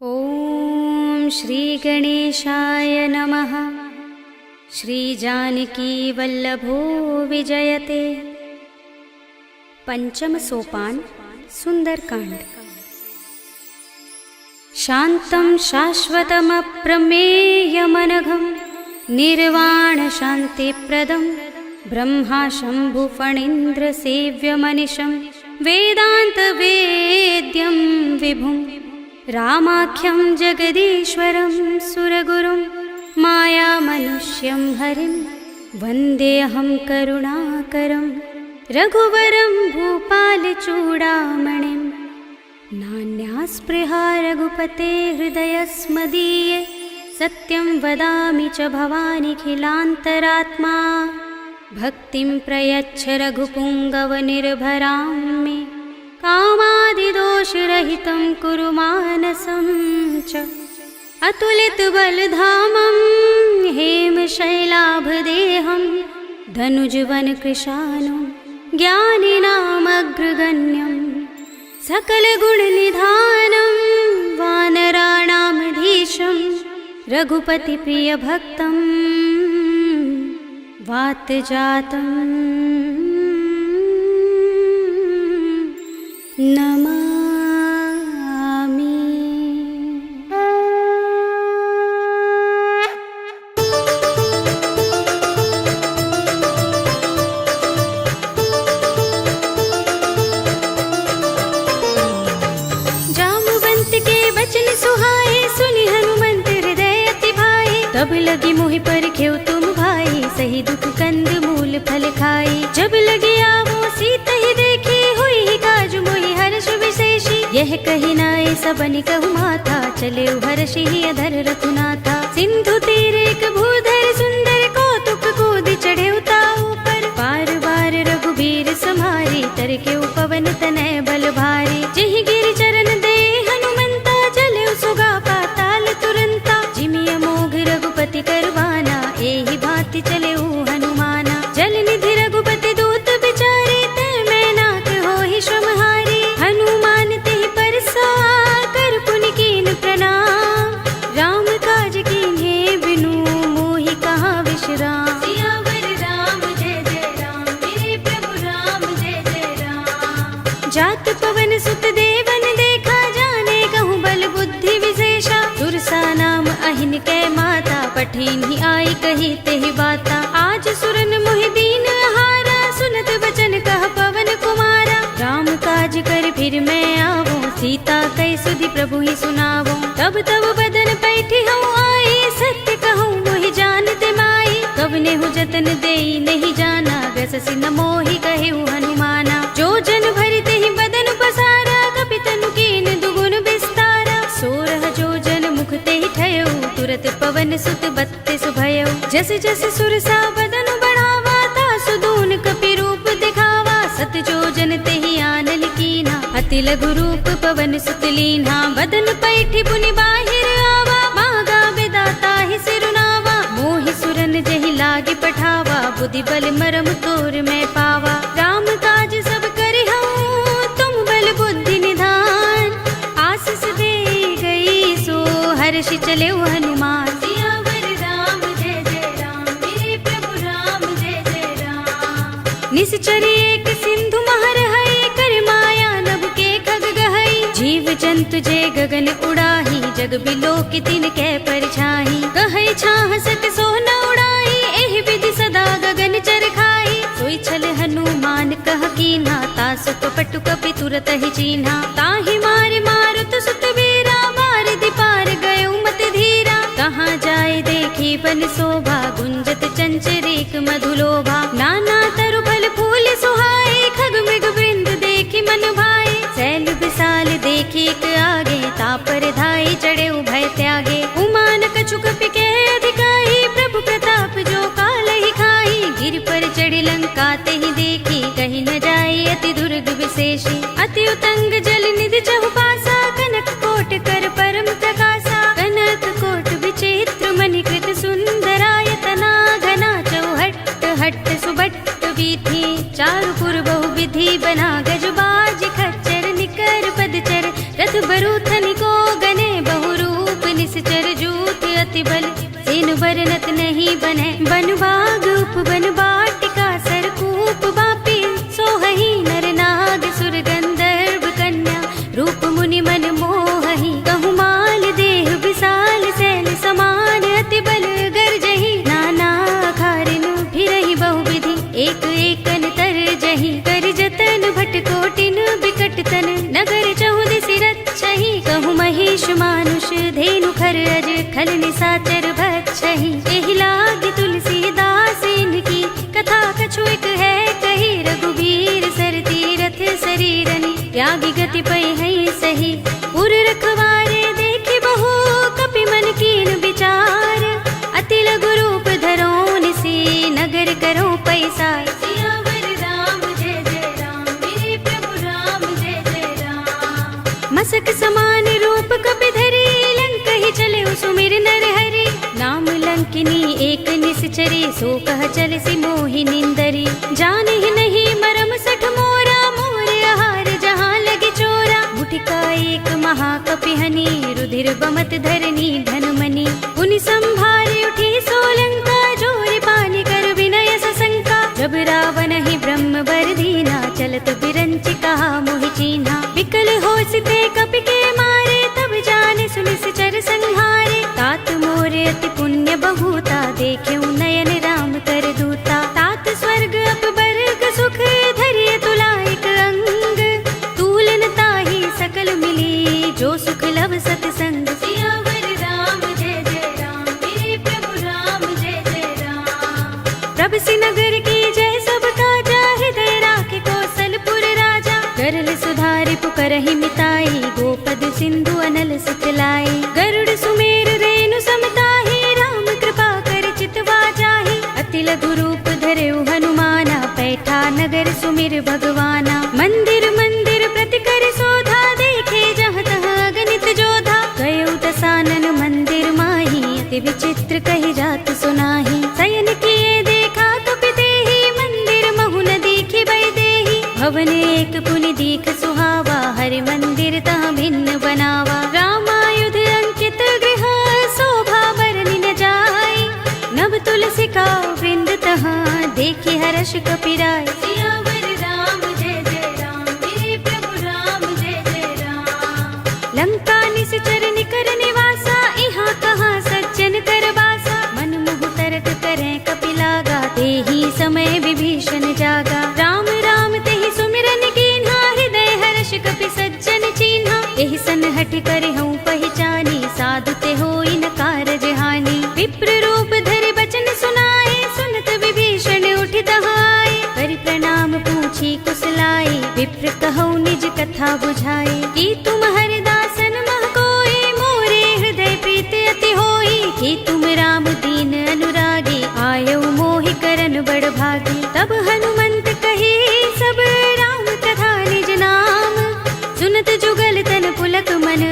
ॐ श्री गणेशाय नमः। श्री जानकी वल्लभो विजयते। पंचम सोपान सुंदरकांड। शांतं शाश्वतमप्रमेयमनघं निर्वाण शांतिप्रदं ब्रह्मा शंभु फणीन्द्र सेव्यमनिशं वेदांत वेद्यं विभुं रामाख्यं जगदीश्वरं सुरगुरुं मायामनुष्यं हरिं वन्देऽहं करुणाकरं रघुवरं भूपालचूडामणिं। नान्यास्पृहा रघुपते हृदयस्मदीये सत्यं वदामि च भवानिखिलान्तरात्मा। भक्तिं प्रयच्छ रघुपुङ्गवनिर्भरां मे कामादिदोषरहितं कुरु मानसं च। अतुलितबलधामं हेमशैलाभदेहं धनुजवनकृशानुं ज्ञानिनामग्रगण्यं सकलगुणनिधानं वानराणामधीशं रघुपतिप्रियभक्तं वातजातं नमामि। जामवंत के वचन सुहाए सुनि हनुमंत हृदय अति भाए। तब लगी मोहि परखेउ तुम भाई सही दुख कंद मूल फल खाई। जब लगे आवो सीत ही देखी हुई ही काज मोहि हर्ष विशेषी। यह कही नाय सबनि कहु माथा चले हर्षि ही अधर रघुनाथा। सिंधु तीर एक भूधर सुंदर कौतुक कूद चढ़े ताऊ पर। बार बार रघुबीर सम्हारी तरके पवन तनय बल भारी। जिहि गिरि चरण दे हनुमंता चले सुगा पाताल तुरंता। जिमिय मोघ रघुपति करवाना एहि भांति चले हनुमाना। जल निधि रघुपति दूत बिचारे तै मैनाक होहि श्रमहारी। हनुमान तेहि परसा कर पुनि कीन प्रणाम। राम काज कीन्हे बिनु मोहि कहाँ विश्राम। सियावर राम जय जय राम मेरे प्रभु राम जय जय राम। जात पवन सुत देवन देखा जाने कहूँ बल बुद्धि विशेषा। दुर्सा नाम अहिन कै माता पठीन ही आई कही तेहि बाता। आज सुरन मोहि दीन हारा सुनत बचन कह पवन कुमारा। राम काज कर फिर मैं आवो सीता कै सुधि प्रभु ही सुनावो। तब तब बदन पैठी हूँ आई सत्य कहूँ मोहि जानते माई। कवने हूँ जतन देई नहीं जाना ग्रससि न मोहि कहे हनुमाना। जो जन भरते ही बदन पसारा कपि तनु कीन दुगुन विस्तारा। सोरह जो जन मुख ते ही ठयो तुरत पवन सुत 32 भयो। जस जस सुरसा बदन बढ़ावा तासु दून कपि रूप दिखावा। सत जो जन ते ही आनल कीना अति लघु रूप पवन सुत लीन्हा। बदन पैठी पुनि बाहिर आवा मागा विदाता ही सिरुनावा। मोहि सुरन जहि लागे पठावा बुद्धि बल मरम तोर मैं पावा। राम काज सब करि हूँ तुम बल बुद्धि निधान। आशीष दे गई सो हर्षि चले हनुमान। सियावर राम जय जय राम मेरे प्रभु राम जय जय राम। निश्चरी एक सिंधु महर है कर माया नभ के खग गहई। जीव जंतु जे गगन उड़ाही जग बिलो की तिन कै परछाई। कहे छाह सत सोन उड़ाई एहि विधि सदा गगन चर खाई। सोई छल हनुमान कह कीन्हा तासु कपटु कपि तुरत ही चीन्हा। ताहि मारि मारुत सुत वीरा बारिधि पार गयो मत धीरा। कहाँ जाए देखी बन शोभा गुंजत चंचरीक मधुलोभा। नाना तरु फल फूल सुहाए खग मृग वृंद देखी मन भाए। सैल विशाल देखी एक आगे तापर धाई चढ़े उभय त्यागे। उमान कछु कपि के अधिकाई प्रभु प्रताप जो काल ही खाई। गिर पर चढ़ी लंका ते ही देखी कहीं न जाए अति दुर्ग विशेषी। अति उतंग जल निधि चहुपासा कनक कोट कर परम प्रकाशा। कनक कोट विचित्र मणिकृत सुंदरायतना घना चौहट्ट हट्ट सुबट्ट वीथी। चारुपुर बहु विधि बना गजबाज खच्चर निकर पदचर रथ बरूथन को गने बहु बने बन बाग उपवन बाटिका सरकूप बापी सोहही नर नाग सुर गंधर्व कन्या रूप मुनि मन मोहही कहु माल देह विशाल सैल समान अति बल गर्जही नाना खारिन फिरहि बहुविधि एक एकन तर जही कर जतन भट कोटिन बिकट तन नगर चहुदिसि रक्षहि कहु महेश मानुष धेनु खर अज खल निसाचर भक्षहि एहि लागी तुलसीदास इनकी कथा कछु एक है कही रघुबीर सर तीरथ शरीरनि त्यागी गति पै है सही उर रखवारे देखि बहु कपि मन कीन विचार अति लघु रूप धरो निसी नगर करो पैसा मसक समान रूप कपि धरी लंक ही चले सुमिर नर हरि नाम लंकिनी एक निश्चरी सो कह चल सी मोहि निंदरी जान ही नहीं मरम सठ मोरा मोर आहार जहाँ लगी चोरा मुठिका एक महाकपि हनी रुधिर बमत धरनी धनमणि उनि संभारे उठी सोलंका जोर पानी कर विनय सशंका जब रावण ही ब्रह्म बर दीना चलत बिरंच कहा मोहि चीन्हा विकल होसते कपि के मारे तब जाने सुनिस चर संहारे तात मोरे अति पुण्य बहुता देख्यु नयन राम कर दूता तात स्वर्ग अपबर्ग सुख धरिय तुला एक अंग तूलन ताहि सकल मिली जो सुख लब सतसंग सियावर राम जय जय राम मेरे प्रभु राम जय जय राम प्रभ सिनगर की जय सब काजा हृदय राखे कौशलपुर राजा गरल सुधारि पुकरहि मिताई गोपद सिंधु अनल सुखलाई गरुड़ सुमेर रेणु समताहि राम कृपा कर चितवा जाहि अति लघु रूप धरेउ हनुमाना पैठा नगर सुमिर भगवाना मंदिर मंदिर प्रति कर शोधा देखे जहाँ तहाँ अगणित जोधा गयो दसानन मंदिर माही अति विचित्र कही जात सुनाही शयन किए देखा कपि देहि मंदिर महु न दीखि बै देहि भवन एक पुनि दीख सुहावा हरि मंदिर तह भिन्न बनावा रामायुध अंकित गृह शोभा बरनि न जाय नव तुलसी का वृंद तहाँ देखि हर्ष कपिराय सियावर राम जय जय राम मेरे प्रभु राम जय जय राम लंका निश्चर निकर निवासा इहाँ कहाँ सज्जन कर बासा मन मुह तरक करें कपिलागा तेहि समय विभीषण जागा राम राम तेहि सुमिरन कीन्हा हृदय हर्ष कपि सज्जन चीन्हा एहि सन हठ करे हूँ पहचानी साधु ते होई न कारज हानि विप्र रूप धरि बचन सुनाए सुनत विभीषण उठि दहाए करि प्रणाम पूछी कुशलाई विप्र कहौ निज कथा बुझाई कि तुम हरिदासन मह कोई मोरे हृदय प्रीति अति होई कि तुम राम दीन अनुरागी आयो मोहि करन बड़ भागी तब हनुमंत कही सब राम कथा निज नाम सुनत जुगल तन पुलक मन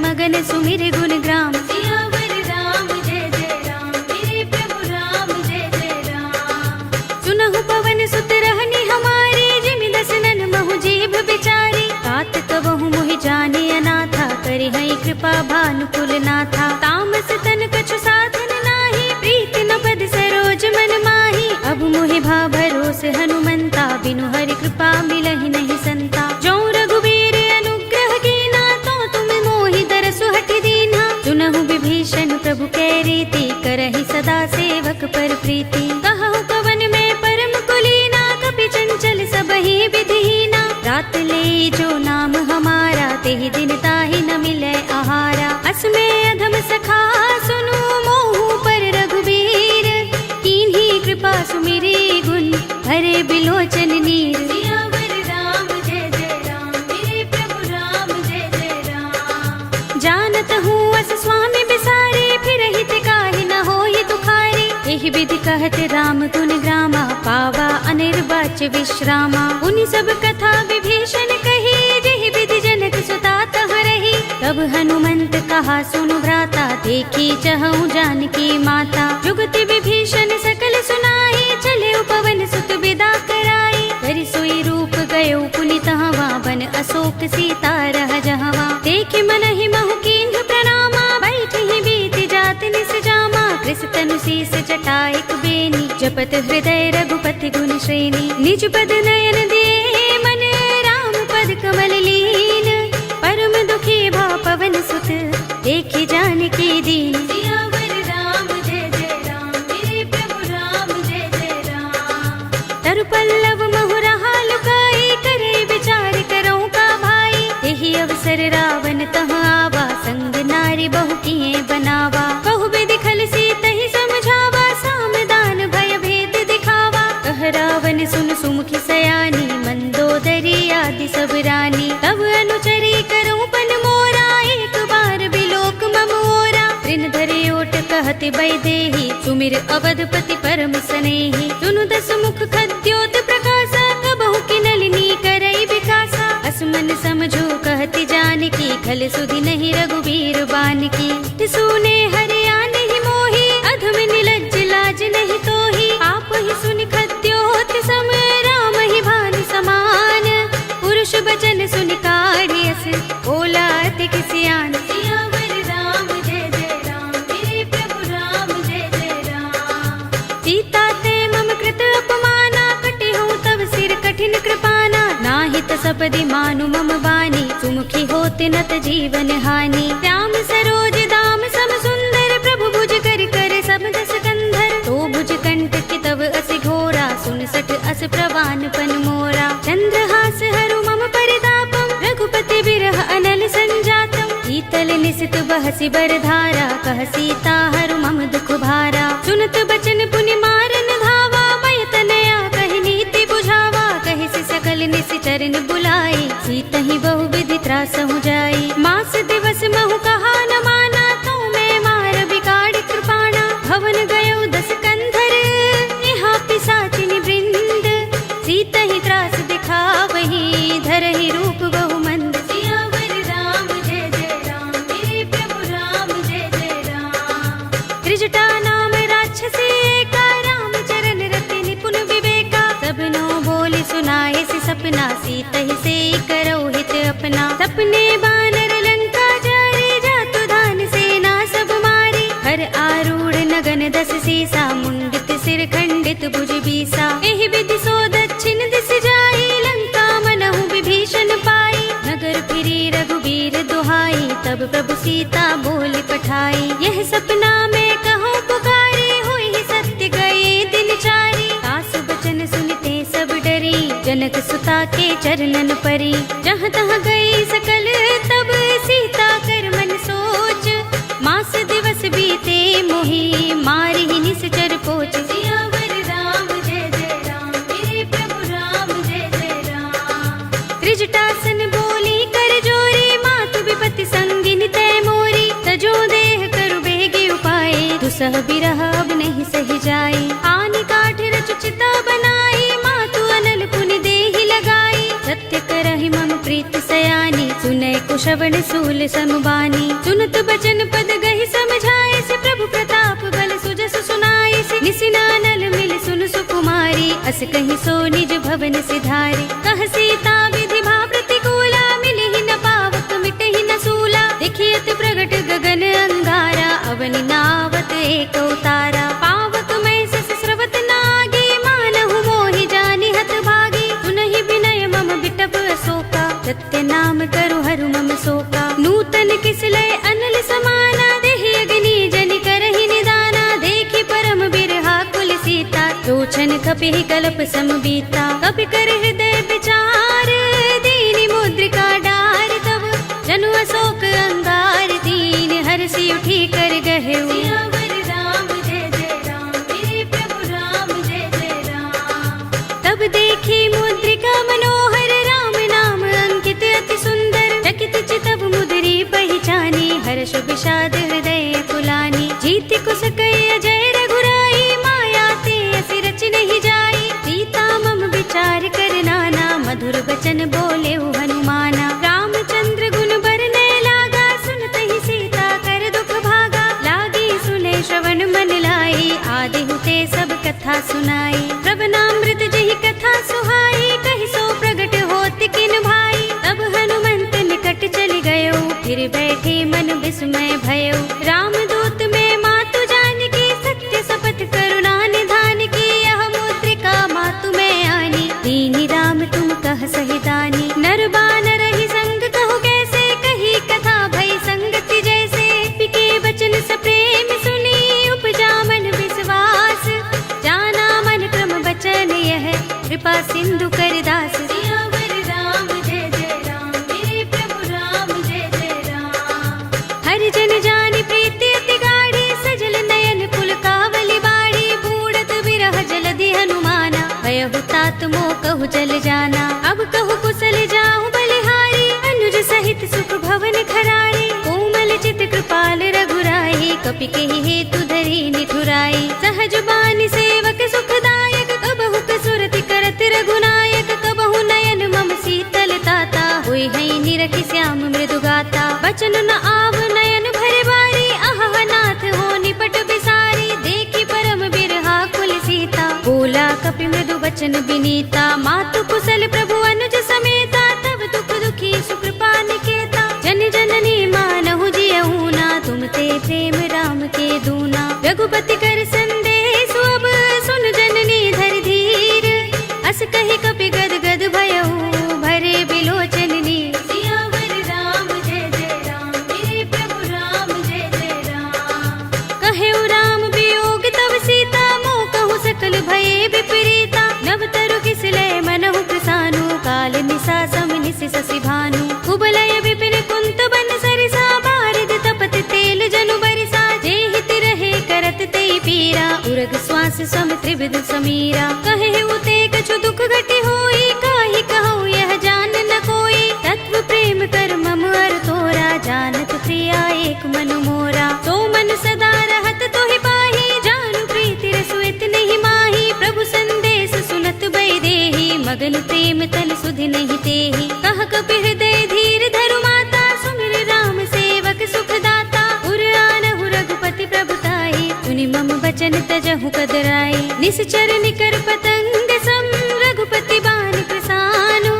मगन सुमिर गुण ग्राम सियावर राम जय जय राम मेरे प्रभु राम जय जय राम सुनहु पवन सुत रहनी हमारी जिमि दसनन महु जीभ बिचारी तात कबहु मोहि जाने अनाथा करि हई कृपा भानुकुल नाथा तामस तन कछु साधन नाही प्रीति न पद सरोज मन माही अब मोहि भा भरोस हनुमंता बिनु हरि कृपा मिलहि नहीं संता जो रघुबीर अनुग्रह कीना तो तुम मोहि दरसु हठि दीन्हा सुनहु विभीषण प्रभु कै रीति करहि सदा सेवक पर प्रीति कहु कवन में परम कुलीना कपि चंचल सबहि विधिहीना रात ले जो नाम हमारा तेहि दिन ताहि न मिलै आहारा असमे अधम सखा सुनु मोहु पर रघुबीर कीन्ही कृपा सुमिरी गुण हरे बिलोचन नीर सियावर राम जय जय राम मेरे प्रभु राम जय जय राम जानत हूँ अस स्वामी बिसारे फिर हित काहि न होई दुखारी एहि विधि कहत राम गुण ग्रामा पावा अनिर्वाच्य विश्रामा उनि सब कथा विभीषण कही जेहि विधि जनक सुता तह रही तब हनुमंत कहा सुनु भ्राता देखी चहु जानकी माता जुगति विभीषण सकल सुनाई चले पवन सुत विदा कराई करि सोई रूप गयो पुनि तहवा बन अशोक सीता रह जहवा देखि मनहि महु कीन्ह प्रणामा बैठि बीति जात निस जामा कृष तनु सी सहिस जटाइक बेनी, जपत हृदय रघुपति गुण श्रेणी। निज पद नयन दे मन राम पद कमल लीन, परम दुखी भा पवन सुत देखि जानकी दीन। सियावर राम जय जय राम, मेरे प्रभु राम जय जय राम। तरु पल्लव महुरहा लुकाई, करे विचार करो का भाई। यही अवसर रावण तहाँ आवा, संग नारी बहु किए बनावा। बहु विधि खल सीत ही समझावा, सामदान भय भेद दिखावा। कह रावण सुन सुमुखी सयानी, मंदोदरी आदि सब रानी। तब अनुचरी करो पन मोरा, एक बार बिलोक मम ओरा। तृण धरे ओट कहते बैदेही, सुमिर अवधपति परम सनेही। सुनु दस मुख खद्योत प्रकाशा, कबहु की नलिनी करई विकासा। असमन समझो कहती जानकी, खल सुधि नहीं रघुबीर बानकी। सुने हरिया नहीं मोही, अधम निलज्ज लाज नहीं तोही। आप ही सुन खद्योत सम, राम ही भानु समान। पुरुष बचन सुन काढ़ियस, बोला अति किसियान। सियावर राम जय जय राम, मेरे प्रभु राम जय जय राम। सीता ते मम कृत अपमाना, कटे हूँ तब सिर कठिन कृपाना। नाहित सपदि मानु मम बानी, सुमुखी होत नत जीवन हानि। श्याम सरोज दाम सम सुंदर, प्रभु भुज कर कर सब दस कंधर। तो भुज कंठ की तव असि घोरा, सुन सठ अस प्रवान पन मोरा। चंद्रहास हरु मम परितापम, रघुपति बिरह अनल संजातम। शीतल निसित बहसि बरधारा, कह सीता हरु मम दुख भारा। सुनत बचन पुनि मारन धावा, मय तनया कहि नीति बुझावा। कहि से सकल निसि चरण बुलाई, सीत ही बहु विधि त्रासहु जाई। मास दिवस महु कहा न माना, तो मैं मार बिगाड़ कृपाणा। भवन गयो दस कंधर, यहाँ पिशाचिनी वृंद। सीत ही त्रास दिखावही, धरहि रूप बहु मंद। सियावर राम जय जय राम, मेरे प्रभु राम जय जय राम। त्रिजटा नाम राक्षसी एका, राम चरण रति निपुण विवेका। सबनो बोली सुनाए सि सपना, सीत ही से करो हित अपना। सपने बानर लंका जारी, जातु धान सेना सब मारी। हर आरूढ़ नगन दस सीसा, मुंडित सिर खंडित भुज बीसा। एहि विधि सो दक्षिण दिस जाई, लंका मनहु विभीषण पाई। नगर फिरी रघुबीर दुहाई, तब प्रभु सीता बोल पठाई। यह सपना में कहो पुकारी, हुई ही सत्य गए दिन चारी। सास बचन सुनते सब डरी, जनक सुता के चरणन परी। जहाँ तहाँ गई सकल तब सीता कर मन सोच। मास दिवस बीते मोही, मारी ही निश्चर पोच। सियावर राम जय जय राम, मेरे प्रभु राम जय जय राम। त्रिजटासन बोली कर जोरी, मातु विपति संगिन तय मोरी। तजो देह करु बेगी उपाय, दुसह बिरह अब नहीं सही जाई। आनि काठ रचु चिता बनाई, मातु अनल पुनि देहि लगाई। सत्य करहि मम प्रीति सयानी, सुनय कुशवन सूल समबानी। सुनत बचन पद गहि समझाए से, प्रभु प्रताप बल सुजस सुनाए से। निसिनानल मिल सुन सुकुमारी, अस कहीं सो निज भवन सिधारी। कह सीता विधि भा प्रतिकूला, मिलि ही न पावक मिटहि न सूला। देखियत प्रगट गगन अंगारा, अवनि नावत एक उतारा। पावक में सस स्रवत नागी, मानहु मोहि जानि हत भागी। सुनहि विनय मम बिटप अशोका, सत्य नाम करु हरु मम शोका। नूतन किसलय अनल समाना, देहि अग्नि जनि करहि निदाना। देखि परम बिरहा कुल सीता, लोचन कपिहि कल्प सम बीता। कपि कर हृदय विचार, दीनि मुद्रिका डार। तब जनु अशोक अंगार, दीन हरषि उठी कर गहेउ। सियावर राम जय जय राम, मेरे प्रभु राम जय जय राम। तब देखी मुद्रिका मनोहर, राम नाम अंकित अति सुंदर। चकित चितव मुद्री पहचानी, हर्ष विषाद हृदय फुलानी। जीति कुस कई अजय रघुराई, माया ते असि रच नहीं जाई। सीता मम विचार कर नाना, मधुर बचन बोले हनुमाना। रामचंद्र गुण बरने लागा, सुनत ही सीता कर दुख भागा। लागी सुने श्रवण मन लाई, आदि हुते सब कथा सुनाई। प्रभनामृत जहि कथा सुहाई, कहि सो प्रगट होत किन भाई। तब हनुमंत निकट चल गयो, फिर बैठे मन विस्मय भयो। रामदूत में मातु जानकी, सत्य शपथ मोह जल जाना। अब कहु कुशल जाऊं बलिहारी, अनुज सहित सुख भवन खरारी। कोमल चित कृपाल रघुराई, कपि केहि हेतु धरि निठुराई। सहज बानी सेवक सुखदायक, कबहु कसुरति करत रघुनायक। कबहु नयन मम शीतल ताता, होय है निरखि श्याम मृदु गाता। बचन न आव नयन भरे बारी, अहह नाथ हो निपट बिसारी। देखि परम बिरहा कुल सीता, बोला कपि मृदु बचन बिनीता। मातु कुशल प्रभु अनुज समेता, तब दुख दुखी सुकृपा निकेता। जन जननी मानहु जियहु ना, तुम ते प्रेम राम के दूना। रघुपति कर संदेश अब, सुन जननी धर धीर। अस कहि कपि गद गद भयहु, भरे बिलोचन नीर। सियावर राम जय जय राम, मेरे प्रभु राम जय जय राम। कहेउ राम वियोग तब सीता, मोह कहु सकल भये विपरीता। नव तरु किसलय मनहु कृसानु, काल निसा सम निसि शशि भानु। कुबलय विपिन कुंत बन सरिसा, बारिद तपत तेल जनु बरिसा। जे हित रहे करत तेई पीरा, उरग श्वास सम त्रिविध समीरा। कहेउ ते कछु दुख घटी होई, काहि कहूँ यह जान न कोई। तत्व प्रेम कर मम अर तोरा, जानत प्रिया एक मन मोरा। तो मन सदा रहत तोहि पाही, जानु प्रीति रसु इतहि माही। प्रभु संदेश सुनत बै देहि, मगन प्रेम तन सुधि नहीं तेहि। कह कपि हृदय धीर धरु माता, सुमिर राम सेवक सुख दाता। उर आनहु रघुपति प्रभुताई, सुनि मम बचन तजहु कदराई। निश्चर निकर पतंग सम, रघुपति बान प्रसानु।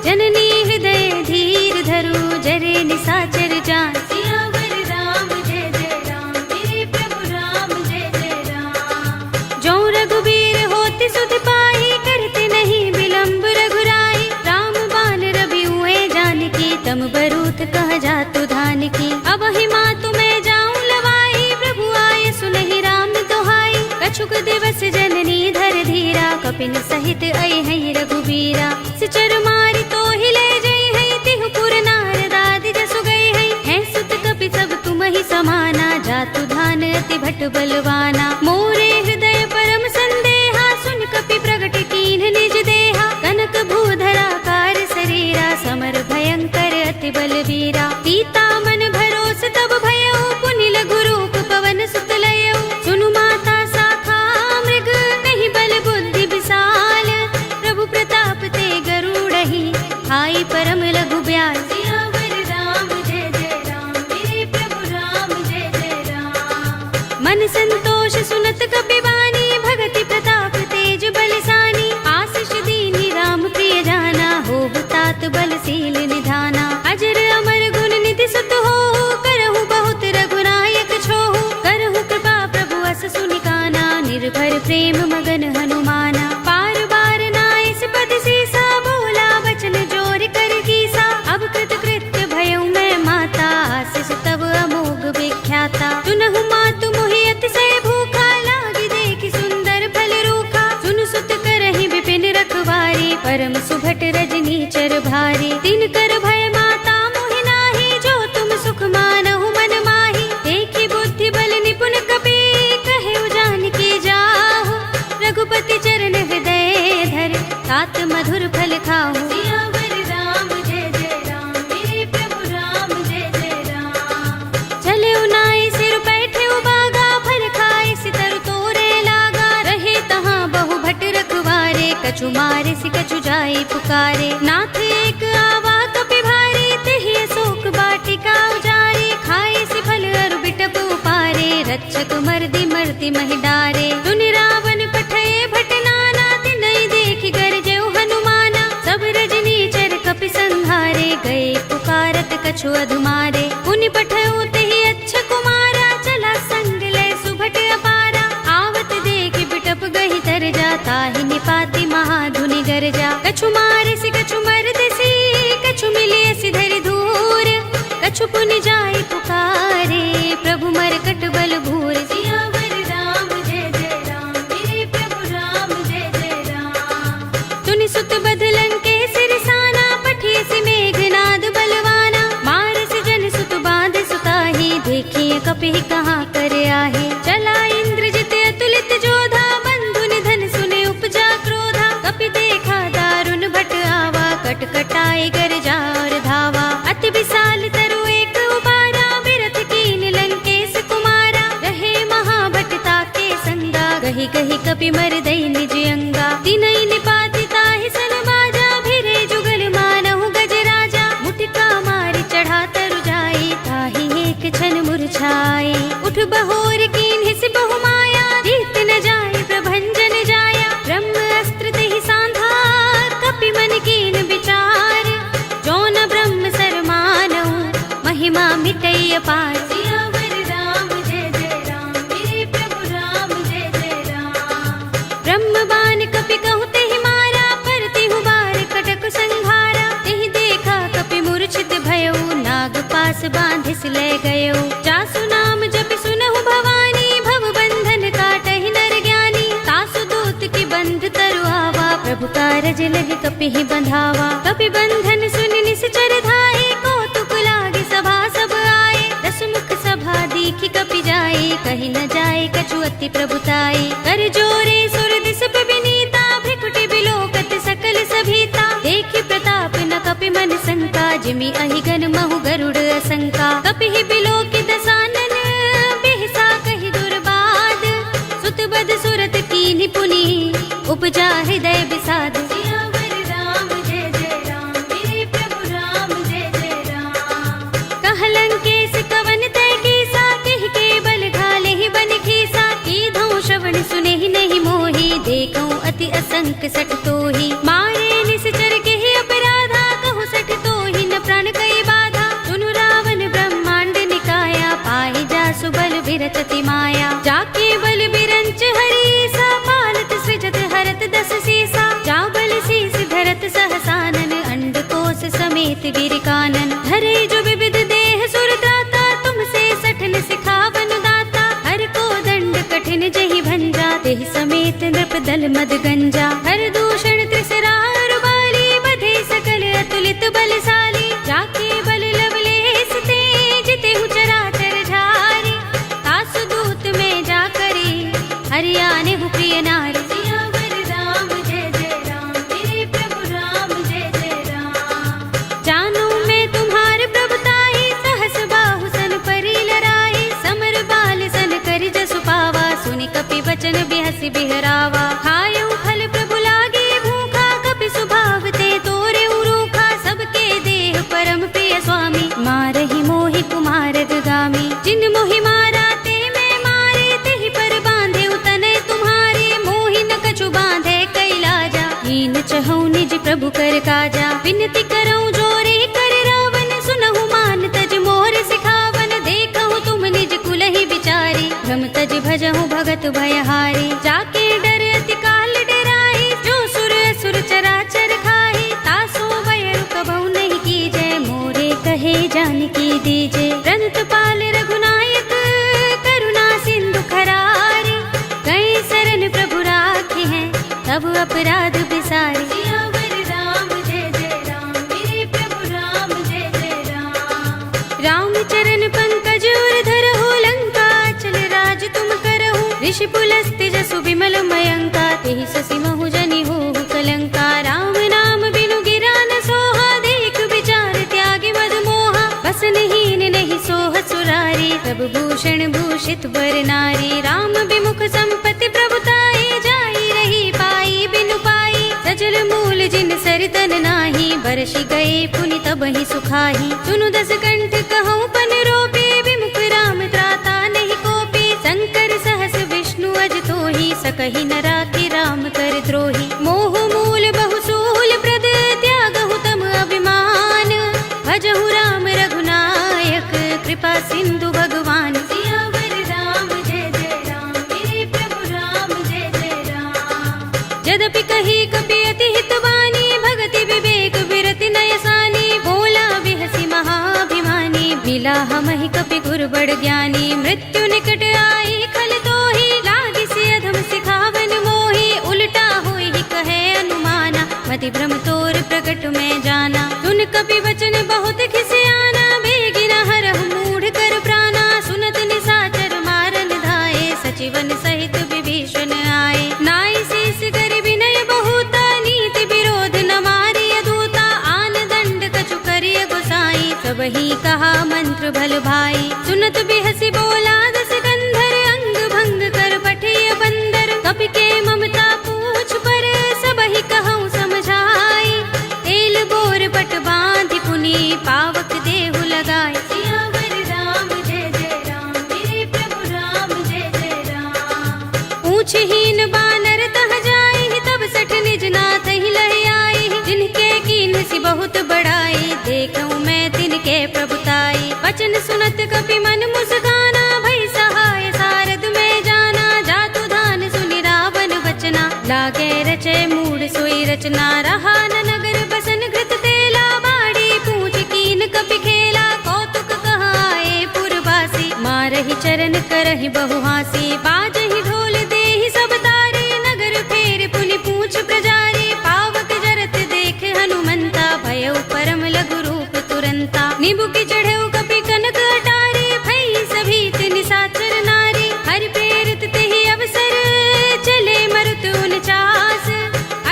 जननी हृदय धीर धरु, जरे निसाचर जान। सियावर राम जय जय राम, मेरे प्रभु राम जय जय राम। जो रघुबीर होति सुध पाई, करते नहीं विलंब रघुराई। राम बान रवि हुए जानकी, तम बरूथ कह जातु धान की। अब ही मातु मैं जाऊं लवाई, प्रभु आए सुनहि राम दोहाई। कछुक दिवस जननी धर धीरा, कपिन सहित अइ है रघुबीरा। सिचर मारि तो ही ले जई है, तिहु पुर नारद आदि जसु गई है। हैं सुत कपि सब तुम ही समाना, जातु धान अति भट बलवाना। मोरे हृदय परम संदेहा, सुन कपि प्रगट कीन्ह निज देहा। कनक भूधरा कार शरीरा, समर भयंकर अति बलवीरा। सीता मन भरोस तब भयउ, पुनि लघु रूप पवन सुत लयउ। सुनु माता शाखा मृग, नहीं बल बुद्धि विशाल। प्रभु प्रताप ते गरुड़हि, हाई परम लघु ब्याल। सियावर राम जय जय राम, मेरे प्रभु राम जय जय राम। मन संतोष सुनत कपि वाणी, भगति प्रताप तेज बलसानी। आशीष दीनि राम प्रिय जाना, होहु तात बलशील निधाना। अजर अमर गुण निधि सुत होहु, करहु बहुत रघुनायक छोहु। करहु कृपा प्रभु अस सुनि काना, निर्भर प्रेम मगन हनुमाना। पार बार नाइस पद सीसा, बोला बचन जोर कर कीसा। अब कृत कृत्य भयउ मैं माता, आशीष तब अमोघ विख्याता। सुनहु मातु मोहि अतिशय भूखा, लागी देखि सुंदर फल रूखा। सुन सुत करहि विपिन रखवारी, परम सुभट रजनी चर भारी। तिन कर भय माता मोहि नाही, जो तुम सुख मानहु मन माही। देखि बुद्धि बल निपुण कपि, कहेउ जानकी जाहु। रघुपति चरण हृदय धर, तात मधुर फल खाहु। सियावर राम जय जय राम, मेरे प्रभु राम जय जय राम। चले उनाई सिर बैठे उबागा, फल खाए सितर तोरे लागा। रहे तहाँ बहु भट रखवारे, कछु मारे सि कछु जाई पुकारे। नाथ एक आवा कपि भारी, तेहि अशोक बाटिका उजारे। खाए सि फल अरु बिटप उपारे, रक्षक मर्दि मर्दि महि डारे। सुनि रावण पठये भट नाना, तिनहि देखि गरजेउ हनुमाना। सब रजनी चर कपि संहारे, गए पुकारत कछु अधुमारे। पुनि पठयउ तेहि अच्छ कुमारा, चला संग लय सुभट अपारा। आवत देखि बिटप गहि तर जा, ताहि निपाति महाधुनि गरजा। कछु मारे सि कछु मर्द सी, कछु मिलिय सि धरि धूर। कछु पुनि जाई पुकारे, प्रभु मरकट बल भूर। सियावर राम जय जय राम, मेरे प्रभु राम जय जय राम। तुनि सुत बदलन के सिरसाना, पठिय सि मेघनाद बलवाना। मार सि जन सुत बांध सुताही, देखिए कपि कहाँ कर आहे। चला इंद्रजित अतुलित जोधा, बंधु निधन सुने उपजा क्रोधा। कपि देखा दारुण कपि मर दई निज अंगा। तिनई निपाति ताहि सन बाजा, भिरे जुगल मानहु गज राजा। मुटिका मारि चढ़ा तरु जाई, ताहि एक क्षण मुरझाई। उठ बहोर कीन्हि सि बहु माया, जीत न जाय प्रभंजन जाया। ब्रह्म अस्त्र तेहि सांधा, कपि मन कीन विचार। जो न ब्रह्म सर मानहु, महिमा मिटई अपार। सियावर राम जय जय राम, मेरे प्रभु राम जय जय राम। ब्रह्म बाण कपि कहु तेहि मारा, परतिहु बार कटक संघारा। तेहि देखा कपि मूर्छित भयउ, नाग पास बांधिस ले गयउ। जासु नाम जपि सुनहु भवानी, भव बंधन काटहि नर ज्ञानी। तासु दूत की बंध तरु आवा, प्रभु कारज लगे कपि ही बंधावा। कपि बंधन सुनि निश्चर धाये, कौतुक लागे सभा सब आए। दस मुख सभा दीखि कपि जाए, कहि न जाए कछु अति प्रभुताई। कर जोरे सुर दिस विनीता, भ्रिकुटि बिलोकत सकल सभीता। देखि प्रताप न कपि मन शंका, जिमि अहिगन महु गरुड़ असंका। कपि ही बिलोकि दसानन, बिहसा कहि दुर्बाद। सुत बद सुरत कीन्हि पुनि, उपजा हृदय विषाद। सियावर राम जय जय राम, मेरे प्रभु राम जय जय राम। कहलंकेश कवन तय कीसा, केहि के बल घाले ही बन खीसा। कीधौ श्रवण सुनेहि नहीं मोहि, देखौ अति असंक सठ तोहि। मारे निश्चर केहि अपराधा, कहु सठ तोहि न प्राण कई बाधा। सुनु रावण ब्रह्मांड निकाया, पाहि जासु बल विरचति माया। जाके बल बिरंच हरीसा, पालत सृजत हरत दस सीसा। जा बल शीस धरत सहसानन, अंडकोश समेत वीर कानन। धरे जो विविध देह सुर दाता, तुमसे सठन सिखावन दाता। हर को दंड कठिन जहि भंजा, तेहि समेत नृप दल मद गंजा। हर दूषण त्रिसरार बाली, बधे सकल अतुलित बलशाली। जाके बल लवलेस ते, जितेहु चराचर झारी। तासु दूत में जा करे, हरियाने हु प्रिय नारी। सियावर राम जय जय राम, मेरे प्रभु राम जय जय राम। जानो मैं तुम्हार प्रभुताई, सहस बाहु सन परि लराई। समर बाल सन करि जसु पावा, सुनि कपि वचन बिहसि बिहरावा। खायउ फल प्रभु लागे भूखा, कपि सुभाव ते तोरे उरूखा। सबके देह परम प्रिय स्वामी, मारहि मोहि कुमार गामी। जिन मोहि मारा ते मैं मारे, तेहि पर बांधे तनय तुम्हारे। मोहि न कछु बांधे कैलाजा, हीन चहु निज प्रभु कर काजा। विनती करऊं जोरे कर रावण, सुनहु मान तज मोर सिखावन। देखहु तुम निज कुलहि विचारी, भ्रम तज भजहु भगत भयहारी। जाके डर अति काल डराई, जो सुर असुर चराचर खाई। तासो बैर कबहु नहीं कीजै, मोरे कहे जानकी दीजे। रंत पाल रघुनायक, करुणा सिंधु खरारी। कई शरण प्रभु राखे हैं, तब अपराध बिसारी। सियावर राम जय जय राम, मेरे प्रभु राम जय जय राम। राम चरण पंकज उर धरहु, लंका चल राज तुम करहु। ऋषि पुलस्त्य जसु विमल मयंका, तेहि ससि महु जनि होहु कलंका। राम नाम बिनु गिरा न सोहा, देख विचार त्यागे मद मोहा। बसनहीन नहीं सोह सुरारी, तब भूषण भूषित बर नारी। राम विमुख संपत्ति प्रभुताई, जाई रही पाई बिनु पाई। सजल मूल जिन सरितन नाही, बरसि गए पुनि तबहि सुखाही। सुनु दस कंठ कहूँ पन रोपी, विमुख राम त्राता नहीं कोपी। शंकर सहस विष्णु अज तोहि, सकहि न राखि राम कर द्रोही। मोह मूल बहु सूल प्रद, त्यागहु तम अभिमान। भजहु राम रघुनायक, कृपा सिंधु भगवान। सियावर राम जय जय राम, मेरे प्रभु राम जय जय राम। यद्यपि कही कपि अति हितवानी, भगति विवेक विरति नयसानी। बोला बिहसि महाभिमानी, मिला हमहि कपि गुर बड़ ज्ञानी। मृत्यु निकट आई खल तोहि, लागिसि अधम सिखावन मोहि। उल्टा होई कहे अनुमाना, मति भ्रम तोर प्रकट में जाना। सुन कपि वचन बहुत खिसियाना, बेगिन हरहु मूढ़ कर प्राणा। सुनत निशाचर मारन धाये, सचिवन सहित विभीषण आए। नाई शीस कर विनय बहुता, नीति विरोध न मारिय दूता। आन दंड कछु करिय गोसाई, सबहि कहा मंत्र भल भाई। सुनत बिहसि बोला दस कंधर, अंग भंग कर पठिय बंदर। कपि के हसी बहुत बड़ाई, देखूं मैं तिनके प्रभुताई। बचन सुनत कपि मन मुस्काना, भई सहाय सारद में जाना। जातु धान सुनि रावण बचना, लागे रचे मूड सोई रचना। रहा न नगर बसन घृत तेला, बाड़ी पूछ कीन कपि खेला। कौतुक कहाए पुरवासी, मारहि चरण करहि बहु हासी। बाजहि ढोल देहि सब तारे, नगर फेर पुनि पूछ प्रजारी। पावक जरत देख हनुमंता, भयउ परम लघु रूप तुरंता। निबुकि चढ़ऊ कपि कनक अटारी, भई सभीत निशाचर नारी। हरि प्रेरित तेहि अवसर, चले मरुत 49।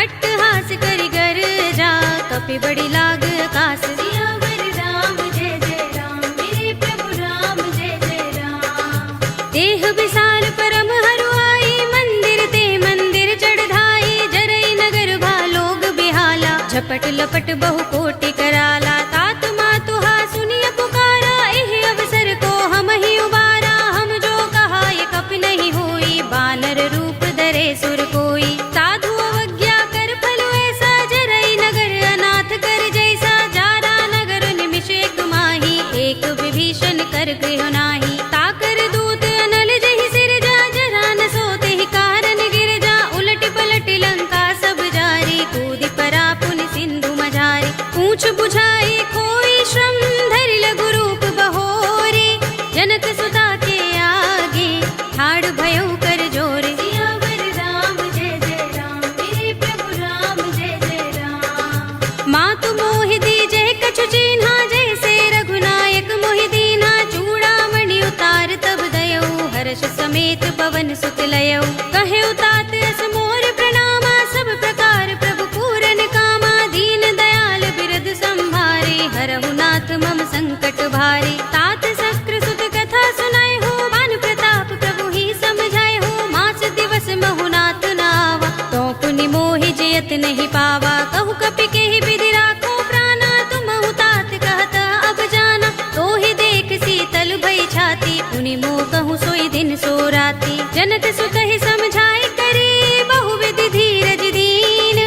अट्टहास करि गर्जा, कपि बड़ी लाग आकाश। सियावर राम जय जय राम, मेरे प्रभु राम जय जय राम। देह विशाल परम हरुआई, मंदिर ते मंदिर चढ़ाई। जरई नगर भालोग बिहाला, झपट लपट बहु कोटि कराला। तात मातु हा सुनिय पुकारा, एहि अवसर को हम ही उबारा। हम जो कहा ये कपि नहीं होई, बानर रूप धरे सुर कोई। साधु अवज्ञा कर फल ऐसा, जरई नगर अनाथ कर जैसा। जारा नगर निमिष एक माही, एक विभीषण कर गृह नाही। ताकर दूत अनल जहि सिर जा, जरा न सोते ही कारण गिर जा। उलट पलट लंका सब जारी, कूदि परा पुनि सिंधु मझारी। पूछ बुझाई खोई श्रम, धरि लघु रूप बहोरे। जनक सुता के आगे, ठाड़ भयउ कर जोरे। सियावर राम जय जय राम, मेरे प्रभु राम जय जय राम। मातु मोहि दीजै कछु चिन्हा, जैसे रघुनायक मोहि दीन्हा। चूड़ामणि उतार तब दयऊ, हर्ष समेत पवन सुत लयऊ। कहे तात अस मोर प्रणामा, सब प्रकार प्रभु पूरन कामा। दीन दयाल बिरद संभारे, हरहु नाथ मम संकट भारे। तात शक्र सुत कथा सुनाए हो, मान प्रताप प्रभु ही समझाए हो। मास दिवस महु नाथ नावा, तो पुनि मोहि जयत नहीं पावा। कहु कपि केहि विधि राखो प्राणा, तुमहु तात कहत अब जाना। तो ही देख शीतल भई छाती, पुनि मोह कहूँ सोई दिन सो राती। जनक सुत ही समझाए करे, बहु विधि धीरज दीन।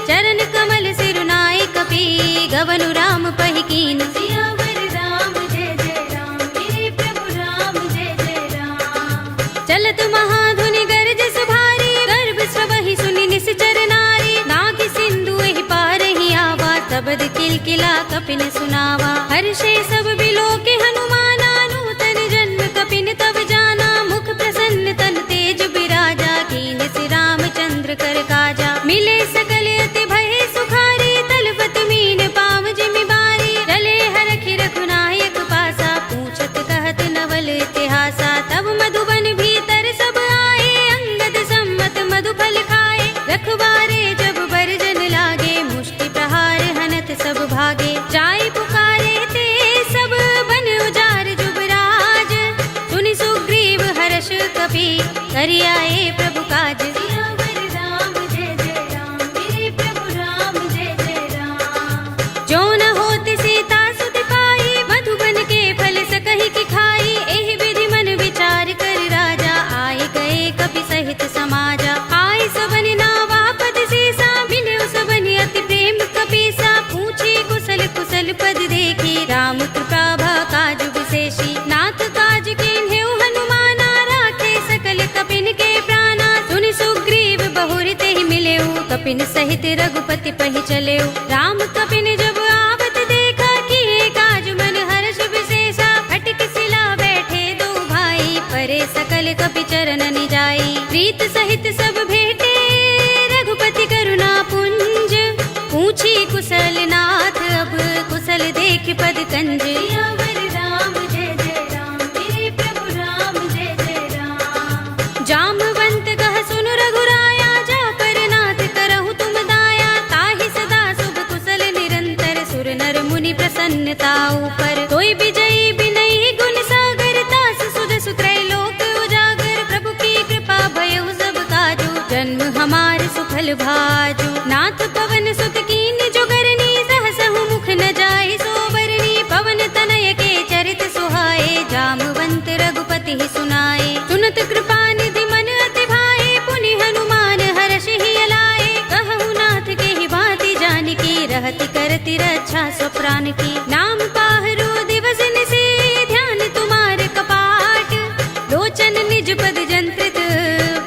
चरण कमल सिरुनाए कपि, गवनु राम पहि कीन। सियावर राम जय जय राम, मेरे प्रभु राम जय जय राम। चलत महाधुनि गरज सुभारी, गर्भ स्वहि सुनि निश्चर नारी। नाग सिंधु एहि पार ही आवा, शब्द किलकिला कपिन सुनावा। हर्षे सब बिलोके हनुमाना, नूतन जन्म कपिन तब जाना। मुख प्रसन्न तन तेज बिराजा, कीन सि रामचंद्र कर काजा। मिले सकल अति भय सुखारी, तलवत मीन पाव जिमि बारी। रले हरखि रघुनायक पासा, पूछत कहत नवल इतिहासा। तब मधुबन भीतर सब आए, अंगद सम्मत मधु फल खाए। रखवारे जब बरजन लागे, मुष्टि प्रहार हनत सब भागे। जाय पुकारे ते सब बन उजार जुबराज। सुनि सुग्रीव हर्ष कपि, करि आए प्रभु काज। सियावर राम जय जय राम, मेरे प्रभु राम जय जय राम। जो न होत सीता सुत पाई, मधुबन के फल सकहि की खाई। एहि विधि मन विचार कर राजा, आए गए कपि सहित समाजा। आए सबनि नावा पद सीसा, मिले सबनि अति प्रेम कपीसा। पूछी कुशल कुशल पद देखी, राम कृपा भा काज विशेषी। नाथ काज कीन्हेउ हनुमाना, राखे सकल कपिन के प्राणा। सुनि सुग्रीव बहुरि तेहि मिलेउ, कपिन सहित रघुपति पहि चलेउ। राम कपिन जब आवत देखा, किए काज मन हर्ष विशेषा। फटक सिला बैठे दो भाई, परे सकल कपि चरण निजाई। प्रीत सहित सब भेटे, रघुपति करुणा पुंज। पूछी कुशल नाथ अब, कुशल देख पद कंज। सियावर राम जय जय राम, मेरे प्रभु राम जय जय राम। जामवंत कह सुनु रघुराया, जा पर नाथ करहु तुम दाया। ताहि सदा शुभ कुशल निरंतर, सुर नर मुनि प्रसन्नता ऊपर। कोई विजयी बिनई गुण सागर, तास सुजसु त्रैलोक उजागर। प्रभु की कृपा भयउ सब काजू, जन्म हमार सुफल भाजू। नाथ पवन सुत कीन जो करनी, सहसहु मुख न जाय सोबरनी। पवन तनय के चरित सुहाए, जामवंत रघुपति ही सुनाए। सुनत कृपा निधि मन अति भाए, पुनि हनुमान हर्ष ही अलाए। कहु नाथ के ही भांति जानकी, रहति करति करती रक्षा स्वप्राण की। नाम पाहरो दिवस निसे ध्यान तुम्हारे कपाट, लोचन निज पद जंत्रित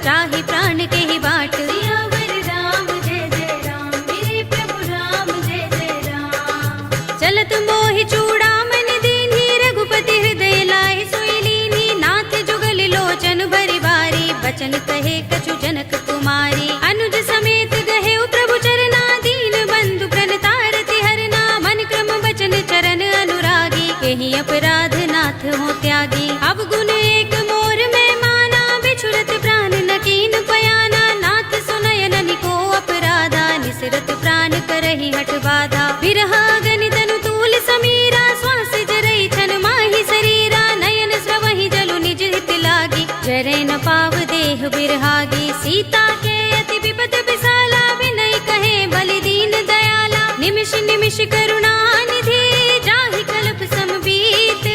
त्राहि प्राण के ही बाट। सियावर राम जय जय राम, मेरे प्रभु राम जय जय राम। चलत मोहि चूड़ामन दीन्ही, रघुपति हृदय लाए सोई लीन्ही। नाथ जुगल लोचन भरी बारी, बचन कहे कछु जनक कुमारी। अनुज समेत गहे प्रभु चरना, दीन बंधु प्रणतारति हरना। मन क्रम बचन चरण अनुरागी, केहि अपराध नाथ हो त्यागी। अब गुण एक मोर में माना, बिछुरत प्राण न कीन पयाना। नाथ सुनयन निको अपराधा, निसरत प्राण करहि हठ बाधा। बिरहा गणित तनु तूल समीरा, श्वास जरई छन माहि शरीरा। नयन स्रवहि जलु निज हित लागी, जरै न पाव देह बिरहागी। सीता के अति विपद विसाला, विनय कहे बलि दीन दयाला। निमिष निमिष करुणा निधि, जाहि कल्प समबीत।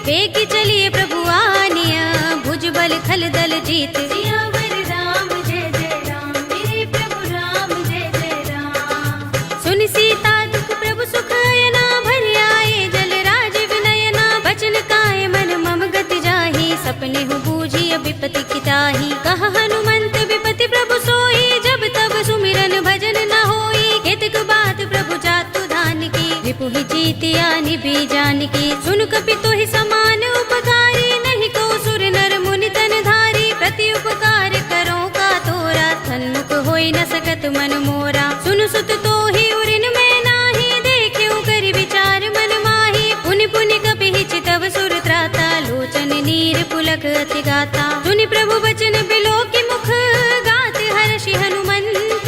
बेगी चलिए प्रभु आनिया, भुज बल खल दल जीत। सियावर राम जय जय राम, मेरे प्रभु राम जय जय राम। सुन सीता दुख प्रभु सुख अयना, भर आए जल राज विनयना। बचन काय मन मम गति जाहि, सपने हु बूझी विपति किताही। कहा हनुमंत विपति प्रभु सोई, जब तब सुमिरन भजन न होई। केतक बात प्रभु जातु धान की, रिपु ही जीतिया निभि जान की। सुन कपि तोहि समान उपकारी, नहीं को सुर नर मुनि तन धारी। प्रति उपकार करो का तोरा, सन्मुख होई न सकत मन मोरा। सुन सुत तोहि उरिन में नाही, देखे कर विचार मन माही। पुनि पुनि कपि चितव सुर त्राता, लोचन नीर पुलक अति गाता। सुनि प्रभु बचन बिलो की मुख, गात हर्षि हनुमंत।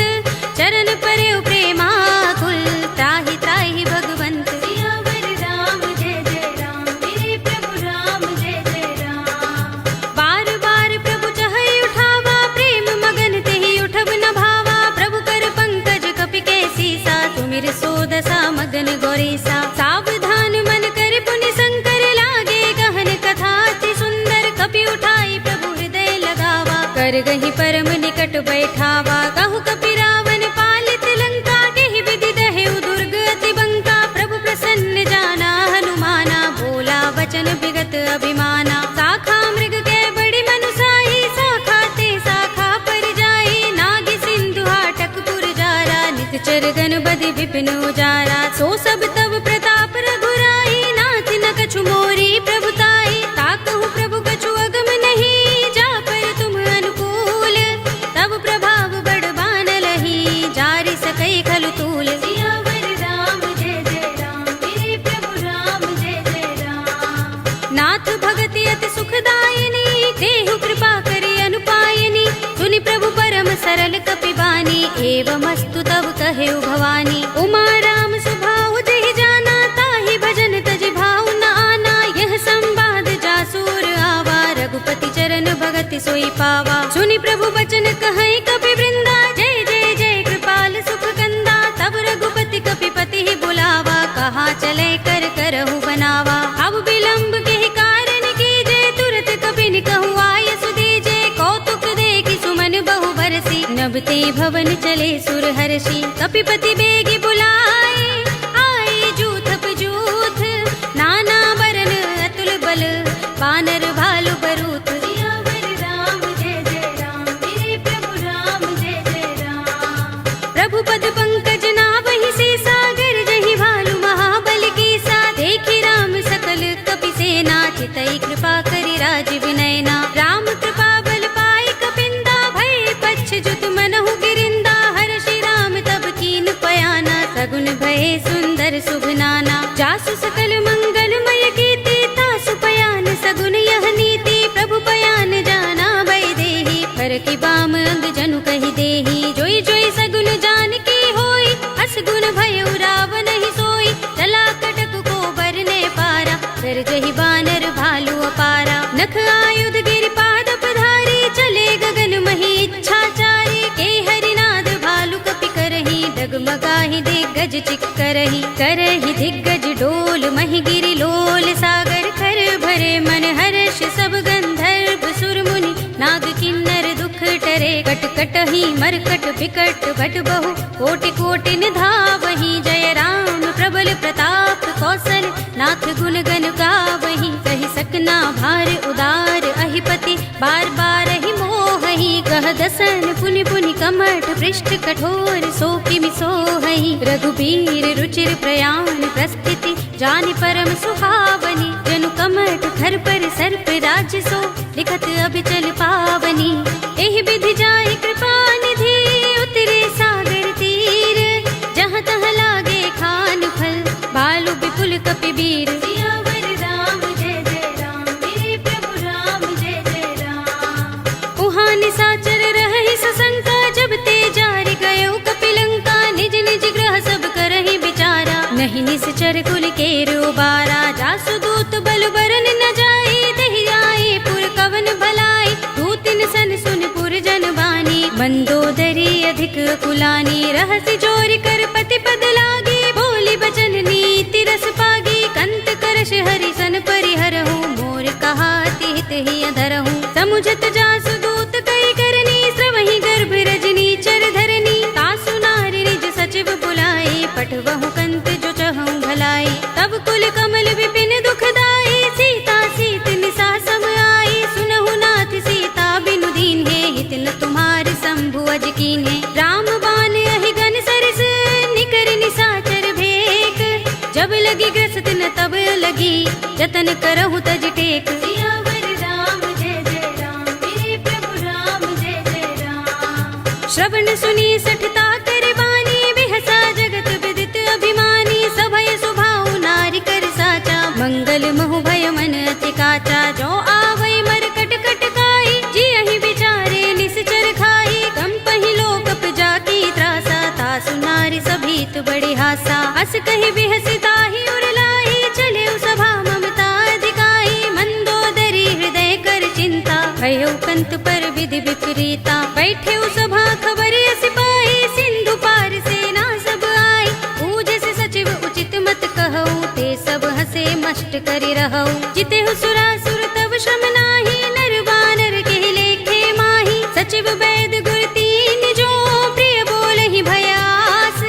चरण परे प्रेमाकुल, त्राहि त्राहि भगवंत। सियावर राम जय जय राम, मेरे प्रभु राम जय जय राम। बार बार प्रभु चहई उठावा, प्रेम मगन तेहि उठब न भावा। प्रभु कर पंकज कपि के सीसा, तुमिर सोदसा मगन गौरीसा। सावधान मन कर पुनि शंकर, लागे गहन कथा अति सुंदर। कपि उठाई प्रभु हृदय लगावा, कर गहि परम निकट बैठावा। कहु कपि रावण पालित लंका, केहि विधि दहेउ दुर्ग अति बंका। प्रभु प्रसन्न जाना हनुमाना, बोला वचन विगत अभिमाना। शाखा मृग के बड़ी मनुसाही, शाखा ते शाखा पर जाई। नाग सिंधु हाटक पुर जारा, निकचर गन बधि विपिन उजारा। सो सब तब प्रताप रघुराई, नाथ न कछु मोरी प्रभुताई। ताकहु प्रभु कछु अगम नहीं, जा पर तुम अनुकूल। तब प्रभाव बड़ बान लही, जारि सकई खलु तूल। सियावर राम जय जय राम, मेरे प्रभु राम जय जय राम। नाथ भगति अति सुखदायिनी, देहु कृपा करि अनुपायिनी। सुनि प्रभु परम सरल कपि बानी, एवमस्तु तब कहेउ भवानी। उमा राम सुभाउ जहि जाना, ताहि भजन तजि भाउ न आना। यह संवाद जासूर आवा, रघुपति चरण भगति सोई पावा। सुनि प्रभु बचन कहै कपि वृंदा, जय जय जय कृपाल सुख कंदा। तब रघुपति कपि पति ही बुलावा, कहा चले कर करहु बनावा। अब विलंब के कारण कीजे, तुरत कपि कहु आय सुदीजे। कौतुक देखि सुमन बहु बरसी, नभते भवन चले सुर हर्षि। कपिपति बेगी बुलाए, आए जूथ जूथ। नाना बरन अतुल बल, बानर भालु बरूथ। सियावर राम जय जय राम, मेरे प्रभु राम जय जय राम। प्रभु पद पंकज नावहि सीसा, गरजहि भालु महाबल कीसा। देखि राम सकल कपि सेना, चितई कृपा करि राज विनयना। राम कृपा बल पाई कपिंदा, भय पच्छ जुत मनहु गिरिंदा। हर्षि राम तब कीन पयाना, सगुन भय सुंदर शुभ नाना। जासु सकल मंगलमय कीर्ति, तासु पयान सगुन यह नीति। प्रभु पयान जाना भय देहि, फर की बाम अंग जनु कहि देहि। जोई जोई सगुन जान की होई, अस गुण भय रावण ही सोई। चला कटक को बरने पारा, कर जहि बानर भालु अपारा। नख आयुध गिरि पाद पधारी, चले गगन मही इच्छाचारी। के हरिनाद भालु कपि करहि, डगमगाहि दिग्गज चिक्करहि। करहि दिग्गज डोल महि गिरि लोल, सागर खर भरे मन हर्ष। सब गंधर्व सुर मुनि, नाग किन्नर दुख टरे। करे कट कटहि मरकट बिकट भट बहु कोटि कोटि निधावहि जय राम प्रबल प्रताप कौशल नाथ गुण गण गावहि कहि सकना भार उदार अहिपति बार बार ही मोहहि कह दसन पुनि पुनि कमठ पृष्ठ कठोर सो किमि सोहहि रघुबीर रुचिर प्रयाण प्रस्थिति जानि परम सुहावनी जनु कमठ घर पर सर्प राज सो लिखत अभिचल पावनी एहि विधि जाहि कृपा निधि उतरे सागर तीर जहाँ तहाँ लागे खान फल बालु विपुल कपिबीर सियावर राम जय जय राम मेरे प्रभु राम जय जय राम उहाँ निसाचर रहहि सशंका जब ते जारि गयो कपिलंका निज निज ग्रह सब करहि विचारा नहीं निश्चर कुल केरो बारा जासु दूत बल बरन न जाई दहि आए पुर कवन भलाई दूतिन सन सुन पुर जन बानी मंदोदरी अधिक कुलानी रहसि जोरि कर पति पद लागी बोली बचन नीति रस पागी कंत करश हरि सन परिहरहु मोर कहा तिहित ही अधरहु समुझत जासु दूत कई करनी श्रवहि गर्भ रजनी चर धरनी तासु नारी निज सचिव बुलाए पठवहु कंत जो चहु भलाई तब कुल कमल विपिन दुखदाई सीता सीत निसा सम आई सुनहु नाथ सीता बिनु दीन है हित न तुम्हार शंभु अज कीन्हे राम बान अहि गन सरस निकर निसाचर भेक जब लगी ग्रस्त न तब लगी जतन करहु तज टेक सियावर राम जय जय राम मेरे प्रभु राम जय जय राम श्रवण सुनी सठता कर बानी बिहसा जगत विदित अभिमानी सभय सुभाउ नारी कर साचा मंगल महु भय मन अति काचा जो आवै मर कट कट काई जी अहि विचारे निश्चर खाई कंपहि लोकप जाकी त्रासा तासु नारी सभीत बड़े हासा अस कहि बिहसिता ही उरलाई चले सभा ममता अधिकाई मंदोदरी हृदय कर चिंता भयो कंत पर विधि विपरीता बैठे सभा खबर सिपाही सिंधु पार सेना सब आई पूजे से सचिव उचित मत कहऊ ते सब हसे मष्ट करि रहऊ जिते सुरासुर तब श्रम नाही नर बानर के लेखे माही सचिव वैद गुर तीन जो प्रिय बोलहि भयास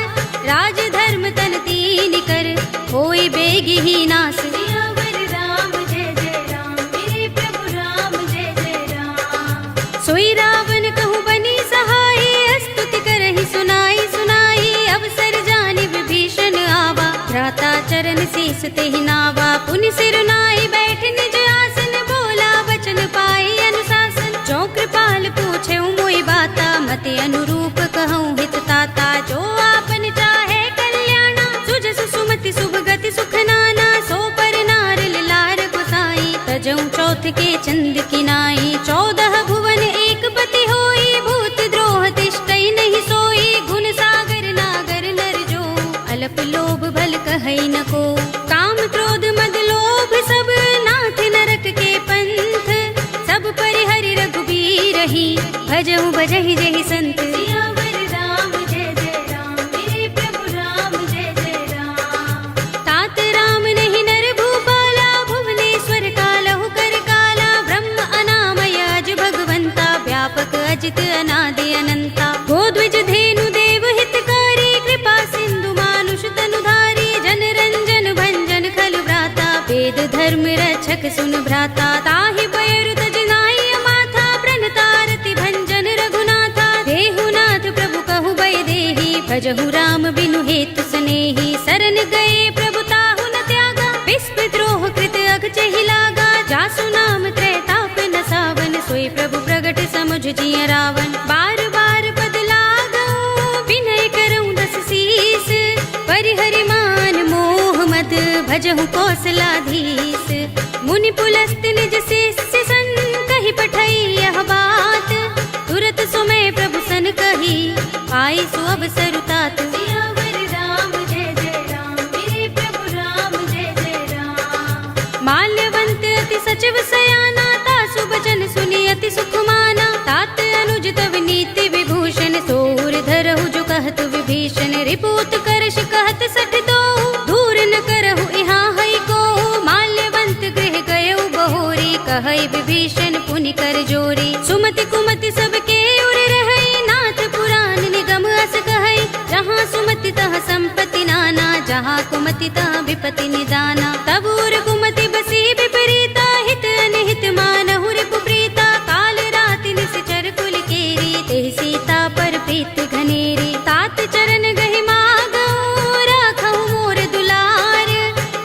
राज धर्म तन तीन कर होई बेगी ही नास सियावर राम जय जय राम मेरे प्रभु राम जय जय राम सोई रावण कहु बनी सहाय स्तुति करहि सुनाई सुनाई अवसर जानि विभीषण आवा भ्राता चरण शीस तेहि नावा पुनि सिर नाई बैठ निज आसन बोला वचन पाई अनुशासन जो कृपाल पूछे मोई बाता मते अनुरूप कहूँ हित ताता जो आपन चाहे कल्याणा सुजस सुमति शुभ गति सुख नाना सो पर नार लार गोसाई तजऊ चौथ के चंद किनाई 14 भुवन एक पति होई भूत द्रोह तिष्ठई नहीं सोई गुण सागर नागर नर जो अल्प लोभ भल कहई न को काम क्रोध मद लोभ सब नाथ नरक के पंथ सब परिहरि रघुबीर ही भजहु भजहि जहि संत सियावर राम जय जय राम मेरे प्रभु राम जय जय राम तात राम नहीं नर भूपाला भुवनेश्वर कालहु कर काला ब्रह्म अनामय अज भगवंता व्यापक अजित अनादि अनंता गोद्विज धेनु देव हितकारी कृपा सिंधु मानुष तनुधारी जन रंजन भंजन खल भ्राता वेद धर्म रक्षक सुन भ्राता ताहि बयरु तजनाई माथा प्रणतारति भंजन रघुनाथा देहुनाथ प्रभु कहु भय देहि भजहु राम बिनु हेतु सनेहि शरण गए प्रभु ताहु न त्यागा विस्प द्रोह कृत अघ चहि लागा जासु नाम त्रैताप न सावन सोई प्रभु प्रगट समुझ जिय रावण बार बार पद लागऊ विनय करऊँ दस शीस परिहरि मान मोह मद भजहु कौशलाधीश मुनि पुलस्त निज शिष्य सन कहि पठई यह बात तुरत सुमय प्रभु सन कही आई सु अवसर तात सियावर राम जय जय राम मेरे प्रभु राम जय जय राम माल्यवंत अति सचिव सयाना तासु बचन सुनि अति सुख माना तात अनुज तव नीति विभूषण सोर धरहु जो कहत विभीषण रिपुत करश कहत सठ दो दूर न करहु यहाँ हई को माल्यवंत गृह गयो बहोरी कहई विभीषण पुनि कर जोरी सुमति कुमति सबके उर तह संपत्ति नाना, जहाँ कुमति तह विपत्ति निदाना। तब उर कुमति बसी विपरीता, हित अनहित मानहु रिपु प्रीता। काल राति निश्चर कुल केरी, तेहि सीता पर प्रीत घनेरी। तात चरण गहि मागहु, राखहु मोर दुलार।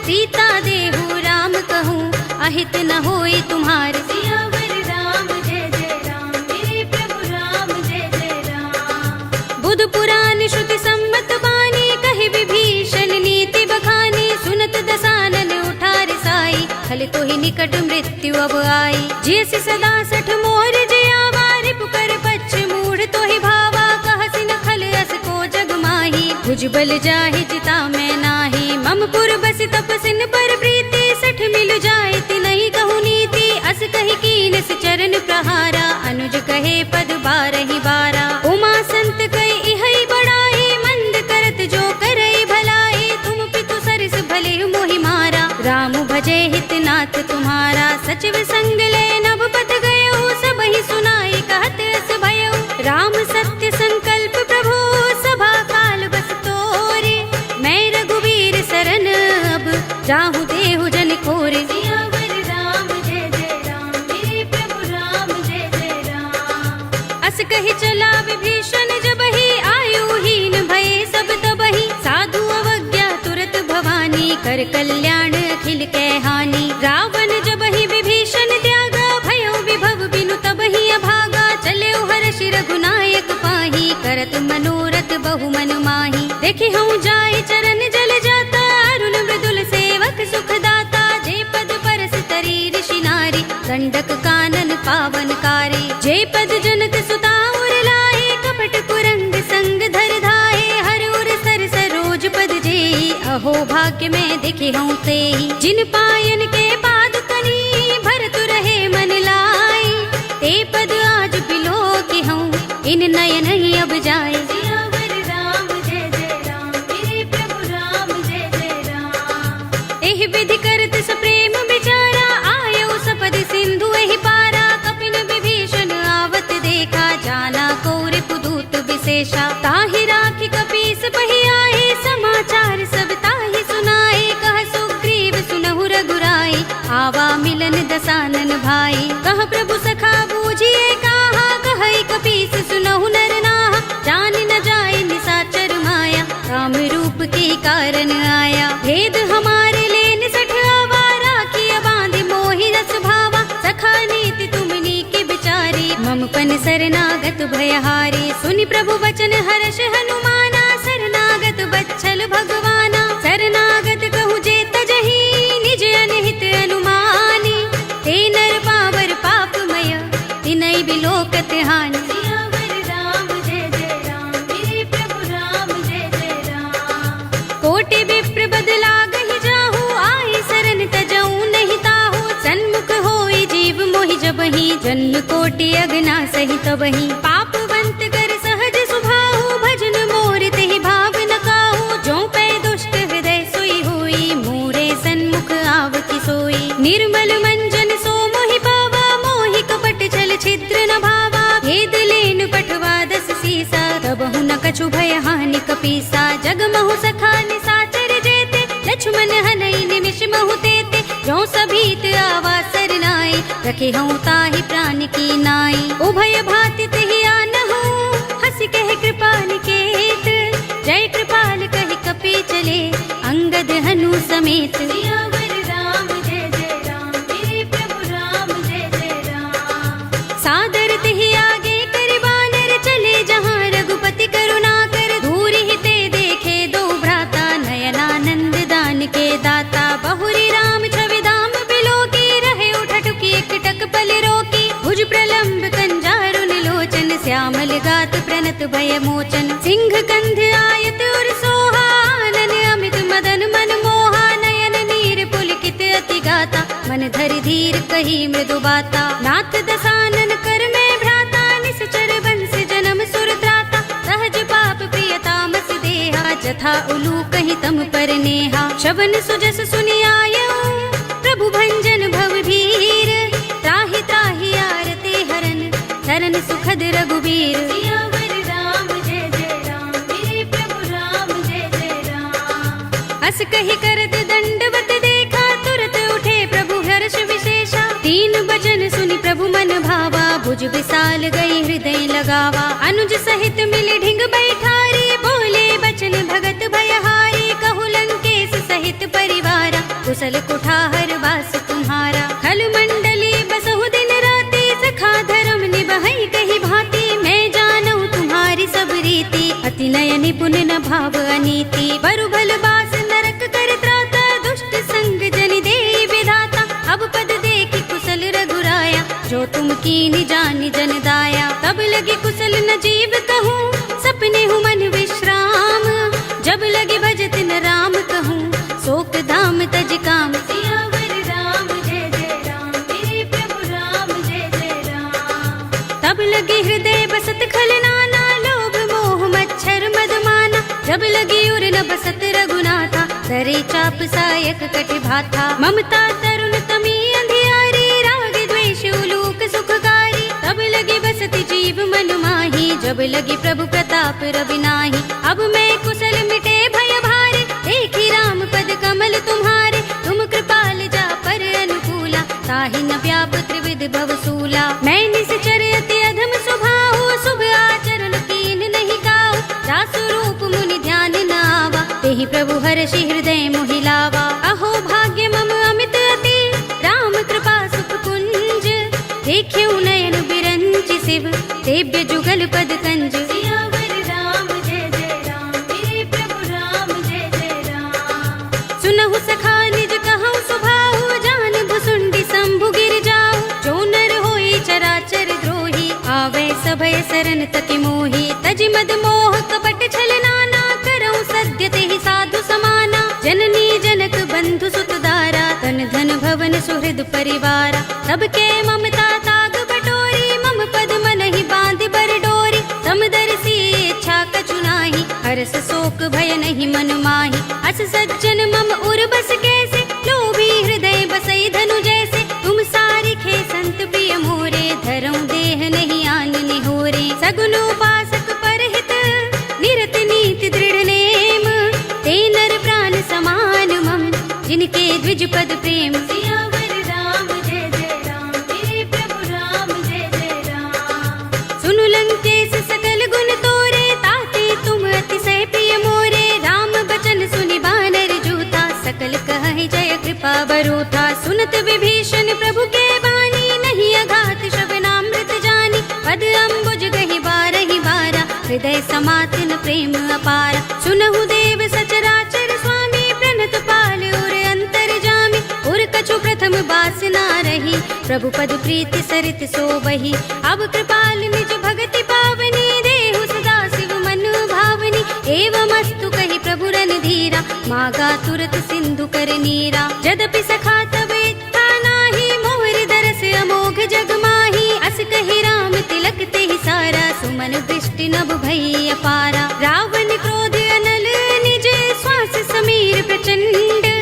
सीता देहु राम कहूँ, अहित न होई तुम्हार। सियावर राम जय जय राम, मेरे प्रभु राम जय जय राम। बुध पुराण श्रुति सम्मत बानी, कहि विभीषण नीति बखानी। सुनत दसानन उठा रिसाई, खल तो ही निकट मृत्यु अब आई। जैसी सदा सठ मोर जयावा, रिपु कर पच्छ मूढ़ तो ही भावा। कहसि न खल अस को जग माही, भुजबल जाहि चिता में नाही। मम पुर बसि तपसिन पर प्रीति, सठ मिल जाए तिनहि कहु नीति। अस कहि कीनस चरण प्रहारा, अनुज कहे पद बारहि बारा। उमा संत कहि इहै बड़ाई, मंद करत जो करई भलाई। तुम पितु सरस भले मोहि मारा, राम भजे हित नाथ तुम्हारा। सचिव संग ले नभ पत गयो, सबहि सुनाई कहत अस भयो। राम सत्य संकल्प प्रभु, सभा काल बस तोरे। मैं रघुवीर सरन अब, जाहु देहु जन खोरे। सियावर राम जय जय राम, मेरे प्रभु राम जय जय राम। अस कहि चला विभीषण जबहि, आयुहीन भये सब तबहि। साधु अवज्ञा तुरत भवानी, कर कल्याण अखिल कै हानि। रावण जबहि विभीषण त्यागा, भयो विभव बिनु तबहि अभागा। चले हर्षि रघुनायक पाही, करत मनोरथ बहु मन माही। देखि हूँ जाय चरण जल जाता, अरुण मृदुल सेवक सुख दाता। जे पद परस तरी ऋषि नारी, दंडक कानन पावनकारी। जे पद जनक सुता उर लाए, कपट कुरंग संग धर धाये। हर उर सर सरोज पद जेई, अहो भाग्य में दिखे हूँ तेई। जिन पायन के पाद कनी, भरत रहे मन लाई। ते पद आज बिलो की हूँ, इन नयन ही अब जाए। सियावर राम जय जय राम, मेरे प्रभु राम जय जय राम। एहि विधि करत सप्रेम विचारा, आयो सपद सिंधु एहि पारा। कपिन विभीषण आवत देखा, जाना कौर पुदूत विशेषा। ताहि राखी कपीस पहि आए, समाचार सब ताहि सुनाए। कह सुग्रीव सुनहु रघुराई, आवा मिलन दसानन भाई। कह प्रभु सखा बूझिए कहा, कहई कपीस सुनहु नर नाहा। जान न जाए निसाचर माया, राम रूप के कारण आया। भेद हमारे लेन सठ आवारा, किया बांध मोहि रस भावा। सखा नीति तुमनी के विचारी, मम पन शरणागत भयहारी। सुनि प्रभु वचन हर्ष हनुमाना, शरणागत बच्छल भगवाना। शरणागत कहु जे तजहि, निज अनहित अनुमानी। ते नर पावर पापमय, तिनहि बिलोकत हानि। सियावर राम जय जय राम, मेरे प्रभु राम जय जय राम। कोटि विप्र बदला गहि जाहु, आए शरण तजऊ नहीं ताहु। सन्मुख होई जीव मोहि जबहि, जन्म कोटि अगना सहि तबहि। पापवंत कर सहज सुभाहु, भजन मोर तेहि भाव न काहू। जो पै दुष्ट हृदय सोई होई, मोरे सन्मुख आवति सोई। निर्मल मंजन सो मोहि पावा, मोहि कपट छल छिद्र न भावा। भेद लेन पठवा दस सीसा, तबहु न कछु भय हानि कपीसा। जगमहु सखा निसाचर जेते, लक्ष्मण हनई निमिष महु तेते। जो सभीत आवा सरनाई, रखे हूँ ताहि प्राण की नाई। उभय भाति तेहि आनहु, हंसि कह कृपा निकेत। जय कृपाल कहि कपि चले, अंगद हनु समेत। सियावर राम जय जय राम, मेरे प्रभु राम जय जय राम। सादर तेहि आगे करि बानर, चले जहाँ रघुपति करुणा कर। दूरि ही ते देखे दो भ्राता, नयनानंद दान के दाता। बहुरी राम छवि धाम बिलो की, रहे उठटुकी एकटक पल रोकी। भुज प्रलंब कंजारुन लोचन, श्यामल गात प्रणत भय मोचन। सिंह कंध आयत उर सोहा, आनन अमित मदन मन मोहा। नयन नीर पुलकित अति गाता, मन धरि धीर कही मृदु बाता। नाथ दसानन कर में भ्राता, निश्चर बंस जन्म सुर त्राता। सहज पाप प्रिय तामस देहा, जथा उलू कहीं तम पर नेहा। शबन सुजस सुनि आयऊ, प्रभु भंजन भव भीर। त्राहि त्राहि आरते हरन, चरण सुखद रघुबीर। सियावर राम जय जय राम, मेरे प्रभु राम जय अस कही करत दंडवत देखा, तुरत उठे प्रभु हर्ष विशेषा। तीन बचन सुनि प्रभु मन भावा, भुज विशाल गई हृदय लगावा। अनुज सहित मिल ढिंग बैठारी, बोले बचन भगत भयहारी। कहु लंकेश सहित परिवारा, कुशल कुठार वास तुम्हारा। खल मंडली बसहु दिन राति, सखा धर्म निबहै कही भांति। मैं जानऊ तुम्हारी सब रीति, अति नय निपुण न भाव अनीति। बरु भल बास नरक कर त्राता, दुष्ट संग जन देई विधाता। अब पद देखि कुशल रघुराया, जो तुम कीनि जानि जन दाया। तब लगी कुशल न जीव कहूँ, सपने हूँ मन विश्राम। जब लगी भजत न राम कहूँ, शोक धाम तज काम। सियावर राम जय जय राम, मेरे प्रभु राम जय जय राम। तब लगी हृदय बसत खल नाना, लोभ मोह मच्छर मदमाना। जब लगी उर न बसत रघुनाथा, धरे चाप सायक कटि भाथा। ममता तरुण तमी अंधियारी, राग द्वेष उलूक सुखकारी। तब लगी बसति जीव मन माही, जब लगी प्रभु प्रताप रवि नाही। अब मैं कुशल मिटे भय भारे, देखी राम पद कमल तुम्हारे। तुम कृपाल जा पर अनुकूला, ताहि न व्याप त्रिविध भवसूला। मैं निश्चर अति अधम स्वभाव, शुभ आचरण कीन नहीं काऊ। जासु रूप मुनि ध्यान न आवा, तेहि प्रभु हर्षि हृदय मोहि लावा। अहो भाग्य मम अमित अति, राम कृपा सुख कुंज। देख्यऊ नयन बिरंचि शिव, सेव्य जुगल पद कंज। सियावर राम जय जय राम, मेरे प्रभु राम जय जय राम। सुनहु सखा निज कहूँ सुभाऊ, जान भुसुंडी शंभु गिर जाऊ। जो नर होई चराचर द्रोही, आवे सभय सरन तति मोही। तजि मद मोह कपट छल नाना, करऊँ सद्य तेहि साधु समाना। जननी जनक बंधु सुत दारा, तन धन भवन सुहृद परिवारा। सबके ममता ताग बटोरी, मम पद मनहि बांधि बर डोरी। समदर्शी इच्छा कछु नाही, हरस शोक भय नहीं मन माही। अस सज्जन मम उर बस कैसे, लोभी हृदय बसई धनु जैसे। तुम सारिखे संत प्रिय मोरे, धरऊँ देह नहीं आन निहोरे। सगुन उपासक परहित, निरत नीति दृढ़ नेम। ते नर प्राण समान मम, जिनके द्विज पद प्रेम। सियावर राम जय जय राम, मेरे प्रभु राम जय जय राम। सुनु लंकेश सकल गुण तोरे, ताते तुम अतिशय प्रिय मोरे। राम बचन सुनि बानर जूथा, सकल कहहि जय कृपा बरूथा। सुनत विभीषण प्रभु के बानी, नहीं अघात श्रवणामृत जानी। पद अम्बुज गहि बारहि बारा, हृदय समातिन प्रेम अपारा। सुनहु देव सचराचर स्वामी, प्रणत पाल उर अंतर जामी। उर कछु प्रथम बासना रही, प्रभु पद प्रीति सरित सोबही। अब कृपाल निज भगति पावनी, देहु सदा शिव मन भावनी। एवमस्तु कहि प्रभु रणधीरा, मागा तुरत सिंधु कर नीरा। यद्यपि सखा तब इच्छा नाही, मोहर दरस अमोघ जग माही। अस कहि राम तिलक तेहि सारा, सुमन दृष्टि नभ भई अपारा। रावण क्रोध अनल निज, श्वास समीर प्रचंड।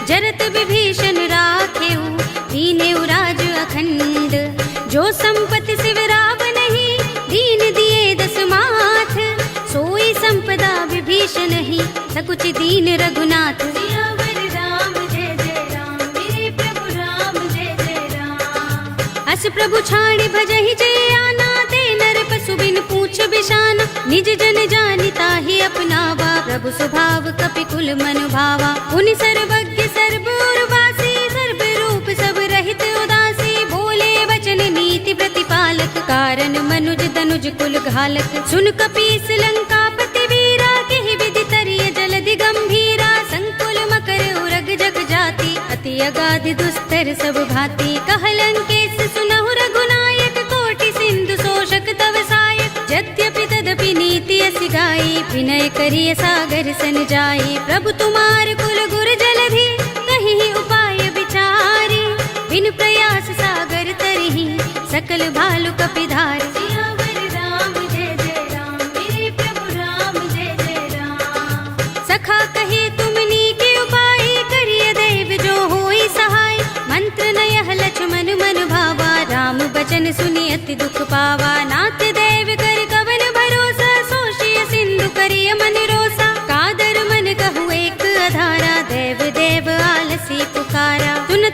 जरत विभीषण राखेऊ, दीनेऊ राज अखंड। जो संपत्ति शिव रावण ही, दीन दिए दस माथ। सोई संपदा विभीषण ही, सकुच दीन रघुनाथ। सियावर राम जय जय राम, मेरे प्रभु राम जय जय राम। अस प्रभु छाड़ी भजहि जय आना, ते नर पशु बिन पूछ बिशाना। निज जन जानि ताहि अपनावा, प्रभु स्वभाव कपि कुल मन भावा। उनि सर्वज्ञ सर्व उर्वासी, सर्व रूप सब रहित उदासी। बोले वचन नीति प्रतिपालक, कारण मनुज तनुज कुल घालक। सुन कपीस लंकापति वीरा, केहि विधि तरिय जलधि गंभीरा। संकुल मकर उरग जग जाति, अति अगाधि दुस्तर सब भांति। कह लंकेश सुनहु रघुनायक, कोटि सिंधु शोषक तव सायक। यद्यपि तदपि नीति असि गाई, विनय करिय सागर सन जाई। प्रभु तुमार कुल गुर जलधि, कहीं उपाय विचारी। बिन प्रयास सागर तरही, सकल भालु कपिधार। सियावर राम जय जय राम, मेरे प्रभु राम जय जय राम। सखा कहे तुमनी के उपाय, करिय दैव जो होई सहाय। मंत्र नयह लक्ष्मण मन भावा, राम बचन सुनि अति दुख पावा। नाथ दैव कर कवन भरोसा, सोषिय सिंधु करिय मन रोसा। कादर मन कहु एक अधारा,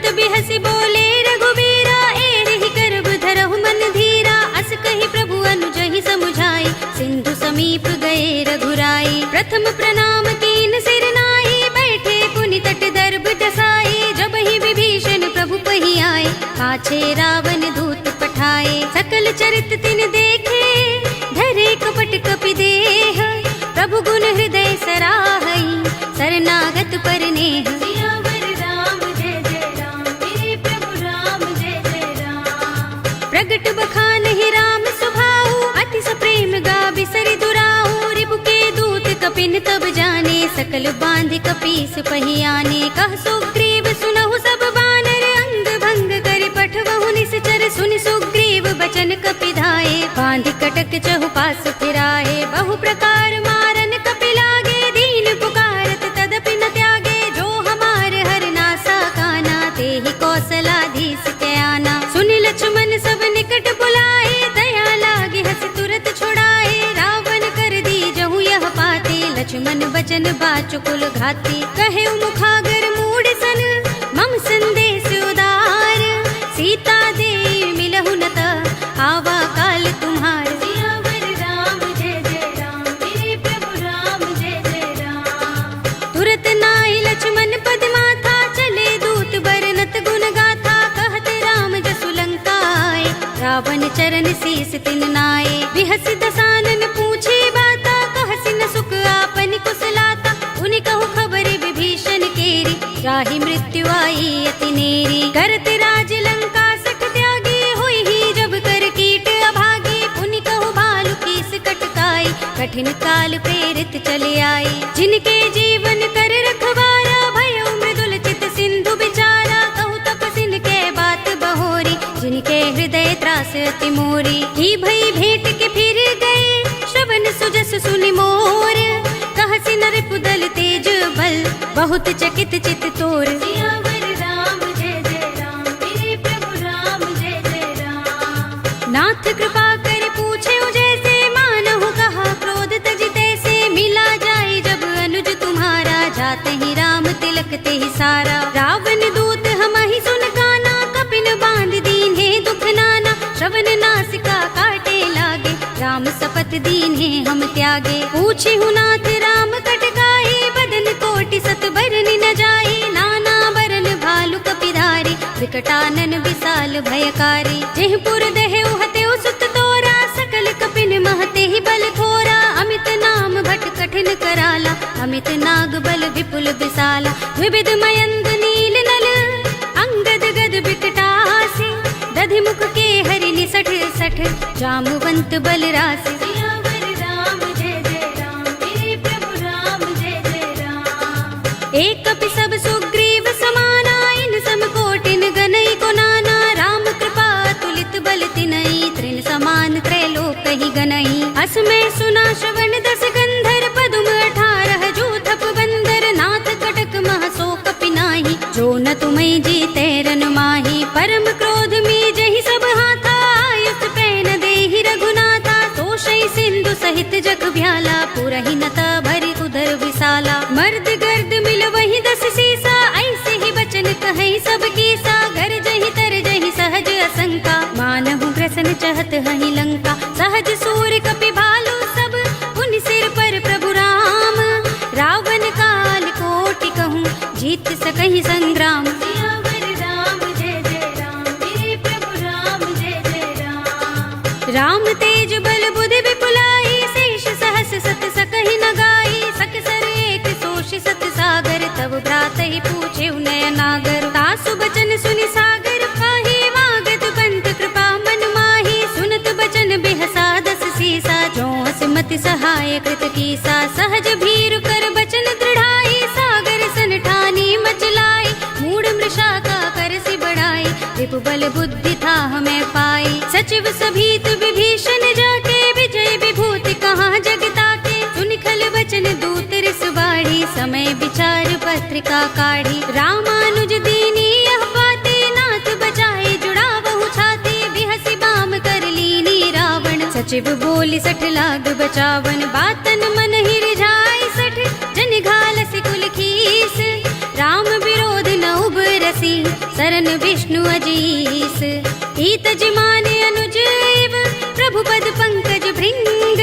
सुनत बिहसी बोले रघुबीरा, एड़ ही करब धरहु मन धीरा। अस कही प्रभु अनुज ही समुझाई, सिंधु समीप गए रघुराई। प्रथम प्रणाम कीन सिर नाई, बैठे पुनि तट दर्भ दसाई। जब ही विभीषण प्रभु पही आए, पाछे रावण दूत पठाए। सकल चरित तिन देखे, धरे कपट कपि देह। प्रभु गुण हृदय सराहई, शरणागत पर नेह। सियावर राम जय जय राम, मेरे प्रभु राम जय जय राम। प्रगट बखान ही राम सुभाऊ, अति सप्रेम गा बिसरि दुराऊ। रिपु के दूत कपिन तब जाने, सकल बांध कपीस पही आने। कह सुग्रीव सुनहु सब बानर, अंग भंग कर पठवहु निश्चर। सुनि सुग्रीव बचन कपि धाये, बांध कटक चहुपास फिराए। बहु प्रकार मारन कपि लागे, दीन पुकारत तदपि न त्यागे। जो हमार हरनासा काना, तेहि कौशलाधीश के आना। सुनि लक्ष्मण सब निकट बुलाए, दया लागे हस तुरत छुड़ाए। रावण कर दी जहु यह पाते, लक्ष्मण बचन बाचुकुल घाती। कहे मुखागर मूढ़ सन, मम संदेश उदार। सीता दे मिलहु न त, आवा काल तुम्हार। सियावर राम जय जय राम, मेरे प्रभु राम जय जय राम। तुरत नाई लक्ष्मण पद माथा, चले दूत बरनत गुण गाथा। कहत राम जसु लंका आए, रावण चरण शीस तिन नाए। बिहस दसानन पूछे बाता, कहसि न सुख आपन कुशलाता। उनि कहु खबर विभीषण केरी, राहि मृत्यु आई अति नेरी। करत राज लंका सठ त्यागी, होई ही जब कर कीट अभागी। पुनि कहु भालु कीस कटकाई, कठिन काल प्रेरित चले आई। जिनके जीवन कर रखवारा, भयउ मृदुल चित सिंधु बिचारा। कहु तपसिन के बात बहोरी, जिनके हृदय त्रास अति मोरी। ही भई भेंट के फिर गए, श्रवण सुजस सुनि मोर। कहसि नर पुदल तेज बल, बहुत चकित चित तोर। सियावर राम जय जय राम, मेरे प्रभु राम जय जय राम। नाथ कृपा कर पूछे जैसे, मानहु कहा क्रोध तजिते से। मिला जाए जब अनुज तुम्हारा, जाते ही राम तिलक ते ही सारा। रावण दूत हमहि सुन काना, कपिन बांध दीन्हे दुख नाना। श्रवण नासिका काटे लागे, राम सपत दीन्हे हम त्यागे। पूछे नाथ राम कटकाई, बदन कोटि सत बरनि न जाई। नाना बरन भालु कपिधारी, विकटानन विशाल भयकारी। जेहपुर देहु हतेउ सुत तोरा, सकल कपिन महते ही बल थोरा। अमित नाम भट कठिन कराला, अमित नाग बल विपुल विशाला। विविध मयंद नील नल, अंगद गद बिकटासी। दधि मुख के हरि निसठ सठ, जामवंत बल रासि। सियावर राम जय जय राम, मेरे प्रभु राम जय जय राम। एक कपि सब सुग्रीव समाना, इन सम कोटिन गनई को नाना। राम कृपा तुलित बल तिनई, तृण समान त्रैलोक ही गनई। अस में सुना श्रवण दस गंधर, पदुम 18 जूथप बंदर। नाथ कटक मह सो कपि नाही, जो न तुम्हें जीते रन माही। परम क्रोध में जहि सब हाथा, आयुष पैन देहि रघुनाथा। तोषई सिंधु सहित जग भ्याला, पुरहि नता भरि उदर विशाला। मर्द गर्द मिल वही 10 सीसा, ऐसे ही बचन कहीं सब कीसा। घर जहि तर जहि सहज असंका, मानहु ग्रसन चहत हहि लंका। सहज सूर कपि भालु सब, पुनि सिर पर प्रभु राम। रावण काल कोटि कहूँ, जीत सकहि संग्राम। सियावर राम जय जय राम, मेरे प्रभु राम जय जय राम। राम तेज बल बुद्धि विपुलाई, शेष सहस सत सकहि न गाई। सकसर एक सोषि सत सागर, तब भ्रात ही पूछे नय नागर। तासु बचन सुनि सागर पाही, मागत पंत कृपा मन माही। सुनत बचन बिहसा 10 सीसा, जो मति सहाय कृत कीसा। सहज भीरु कर बचन दृढ़ाई, सागर सन ठानी मचलाई। मूढ़ मृषा का कर सि बढ़ाई, रिपु बल बुद्धि था हमें पाई। सचिव सभीत विभीषण जाके, विजय विभूति कहाँ जगता के। सुनि खल बचन दूत रिस बाढ़ी, समय विचार पत्रिका काढ़ी। रामानुज दीनी यह बाते, नाथ बचाए जुड़ावहु छाती। बिहसि बाम कर लीनी रावण, सचिव बोली 60 लाग बचावन। बातन मन ही रिझाई 60, जन घालसि कुल खीस। राम विरोध न उबर तुलसी सरन विष्णु अजीस। ईत जिमान अनुज इव प्रभु पद पंकज भृंग।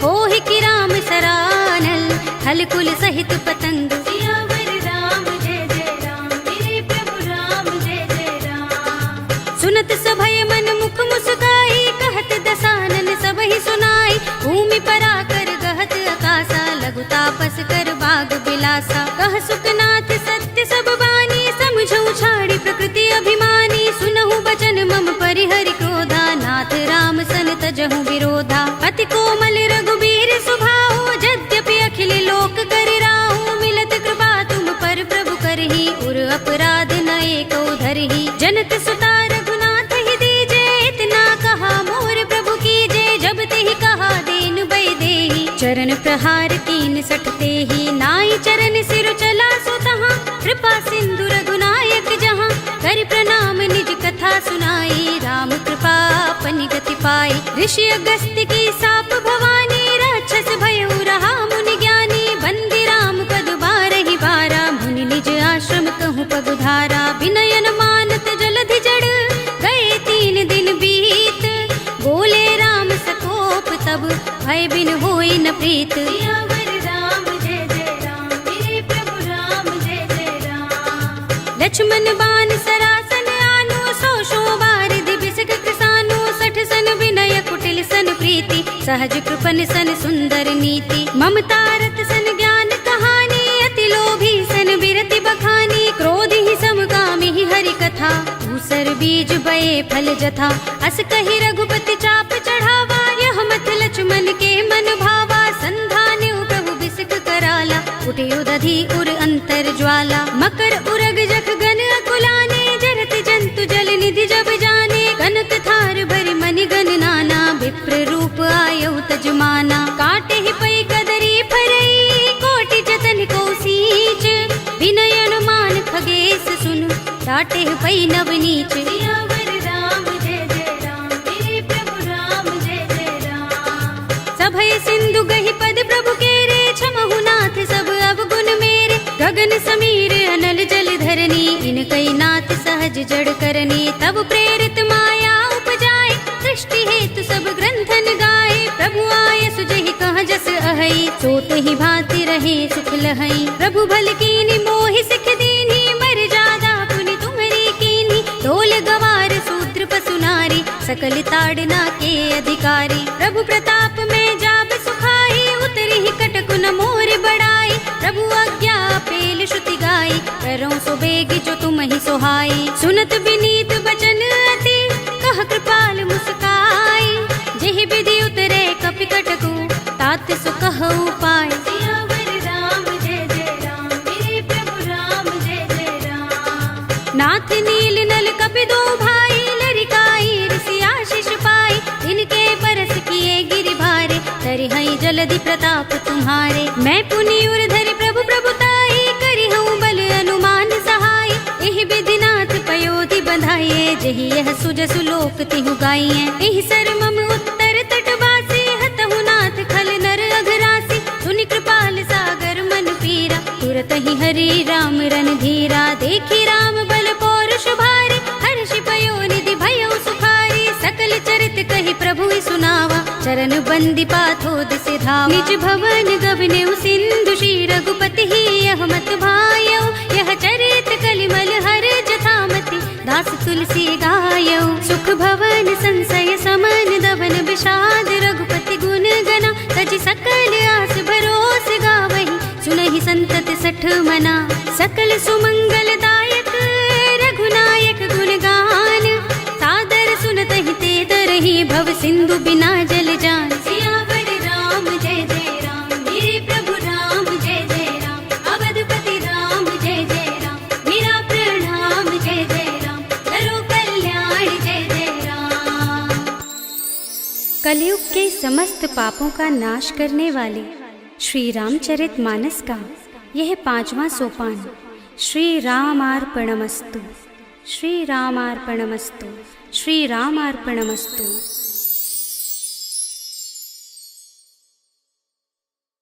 होहि कि राम सरानल खल कुल सहित पतंग। सियावर राम जय जय राम, मेरे प्रभु राम जय जय राम। सुनत सभय मन मुख मुस्काई, कहत दसानन सबहि सुनाई। भूमि पराकर गहत आकाशा, लघु तापस कर बाग बिलासा। कह सुखनाथ सत्य सब बानी, समझऊ छाड़ी प्रकृति अभिमानी। सुनहु बचन मम परिहरि क्रोधा, नाथ राम सन तजहु विरोधा। अति कोमल रघुबीर सुभाऊ, यद्यपि अखिल लोक कर राहु। मिलत कृपा तुम पर प्रभु करही, उर अपराध न एको धरही। जनत सुता रघुनाथ ही दीजे, इतना कहा मोर प्रभु कीजे। जब तेहि कहा दीन बै देहि, चरण प्रहार कीन सठते ही। नाई चरण सिर चला सो तहाँ, कृपा सिंधु रघुनायक जहाँ। कर प्रणाम निज कथा सुनाई, राम कृपा अपनी गति पाई। ऋषि अगस्त्य की साप भवानी, राक्षस भयउ रहा मुनि ज्ञानी। बंदी राम पद बारहि बारा, मुनि निज आश्रम कहूँ पगुधारा। विनयन मानत जलधि जड़, गए 3 दिन बीत। बोले राम सकोप तब, भय बिन होई न प्रीत। सियावर राम जय जय राम, मेरे प्रभु राम जय जय राम। लक्ष्मण बान सरासन आनो, 100 बारिधि बिसक कृसानो। 60 सन विनय कुटिल सन प्रीति, सहज कृपन सन सुंदर नीति। ममता रत सन ज्ञान कहानी, अति लोभी सन बिरति बखानी। क्रोध ही समकामी ही हरि कथा, भूसर बीज बये फल जथा। अस कहि रघुपति चाप चढ़ावा, यह मत लक्ष्मण के मन भावा। संधान्यु प्रभु बिसक कराला, उठियो दधि उर अंतर ज्वाला। मकर उरग जख गन अकुलाने, जरत जंतु जल निधि जब जाने। कनक थार भरि मनि गन नाना, विप्र रूप आयौ तजमाना। काटे ही पै कदरी फरई, कोटि जतन को सींच। विनय अनुमान खगेश सुन, डाटे ही पै नवनीच। सियावर राम जय जय राम, मेरे प्रभु राम जय जय राम। सभय सिंधु गहि पद प्रभु केरे, क्षमहु नाथ सब अवगुण मेरे। गगन समीर अनल जल धरनी, इनकै नाथ सहज जड़ करनी। तब प्रेरित माया उपजाए, सृष्टि हेतु सब ग्रंथन गाए। प्रभु आय सुजहि कह जस अहै, सोत ही भांति रहे सुख लहै। प्रभु भल कीनी मोहि सिख दीन्ही, मर जादा पुनि तुम्हरी कीन्ही। ढोल गवार शूद्र पशु नारी, सकल ताड़ना के अधिकारी। प्रभु प्रताप में जाब सुखाई, उतरी ही कटकु न मोर बड़ाई। प्रभु आज्ञा पेल श्रुति गाई, करऊं सो बेग जो तुम ही सोहाई। सुनत विनीत बचन अति, कह कृपाल मुस्काई। जेहि विधि उतरे कपि कटकु, तात सो कहु पाय। सियावर राम जय जय राम, मेरे प्रभु राम जय जय राम। नाथ नील नल कपि दो भाई, लरिकाई ऋषि आशीष पाई। इनके परस किए गिरि भारे, तरिहै जलधि प्रताप तुम्हारे। मैं पुनि उर धरि प्रभु प्रभुताई, करिहऊँ बल अनुमान सहाय। एहि विधि नाथ पयोधि बंधाइए, जहि यह सुजसु लोक तिहु गाइए। एहि सर मम उत्तर तटवासी, हतहु नाथ खल नर अघरासी। सुनि कृपाल सागर मन पीरा, तुरत ही हरि राम रन धीरा। देखी राम बल पौरुष भारी, हर्षि पयोनिधि भयउ सुखारी। सकल चरित कहि प्रभु सुनावा, चरण बंदी पाथोद से धावा। निज भवन गबनेउ सिंधु, श्री रघुपति ही यह मत भायौ। यह चरित कलिमल हर जथामति, दास तुलसी गायौ। सुख भवन संशय समन, दबन विषाद रघुपति गुण गना। तज सकल आस भरोस गावहि, सुनहि संतत सठ मना। सकल सुमंगल दायक रघुनायक गुण गान, सादर सुनतहि ते तरहि भव सिंधु बिना जल जान। सियावर राम जय जय राम, मेरे प्रभु राम जय जय राम। अवधपति राम जय जय राम, मेरा प्रणाम जय जय राम। करो कल्याण जय जय राम। कलयुग के समस्त पापों का नाश करने वाले श्री रामचरितमानस का यह 5वां सोपान श्री रामार्पणमस्तु, श्री रामार्पणमस्तु, श्री रामार्पणमस्तु।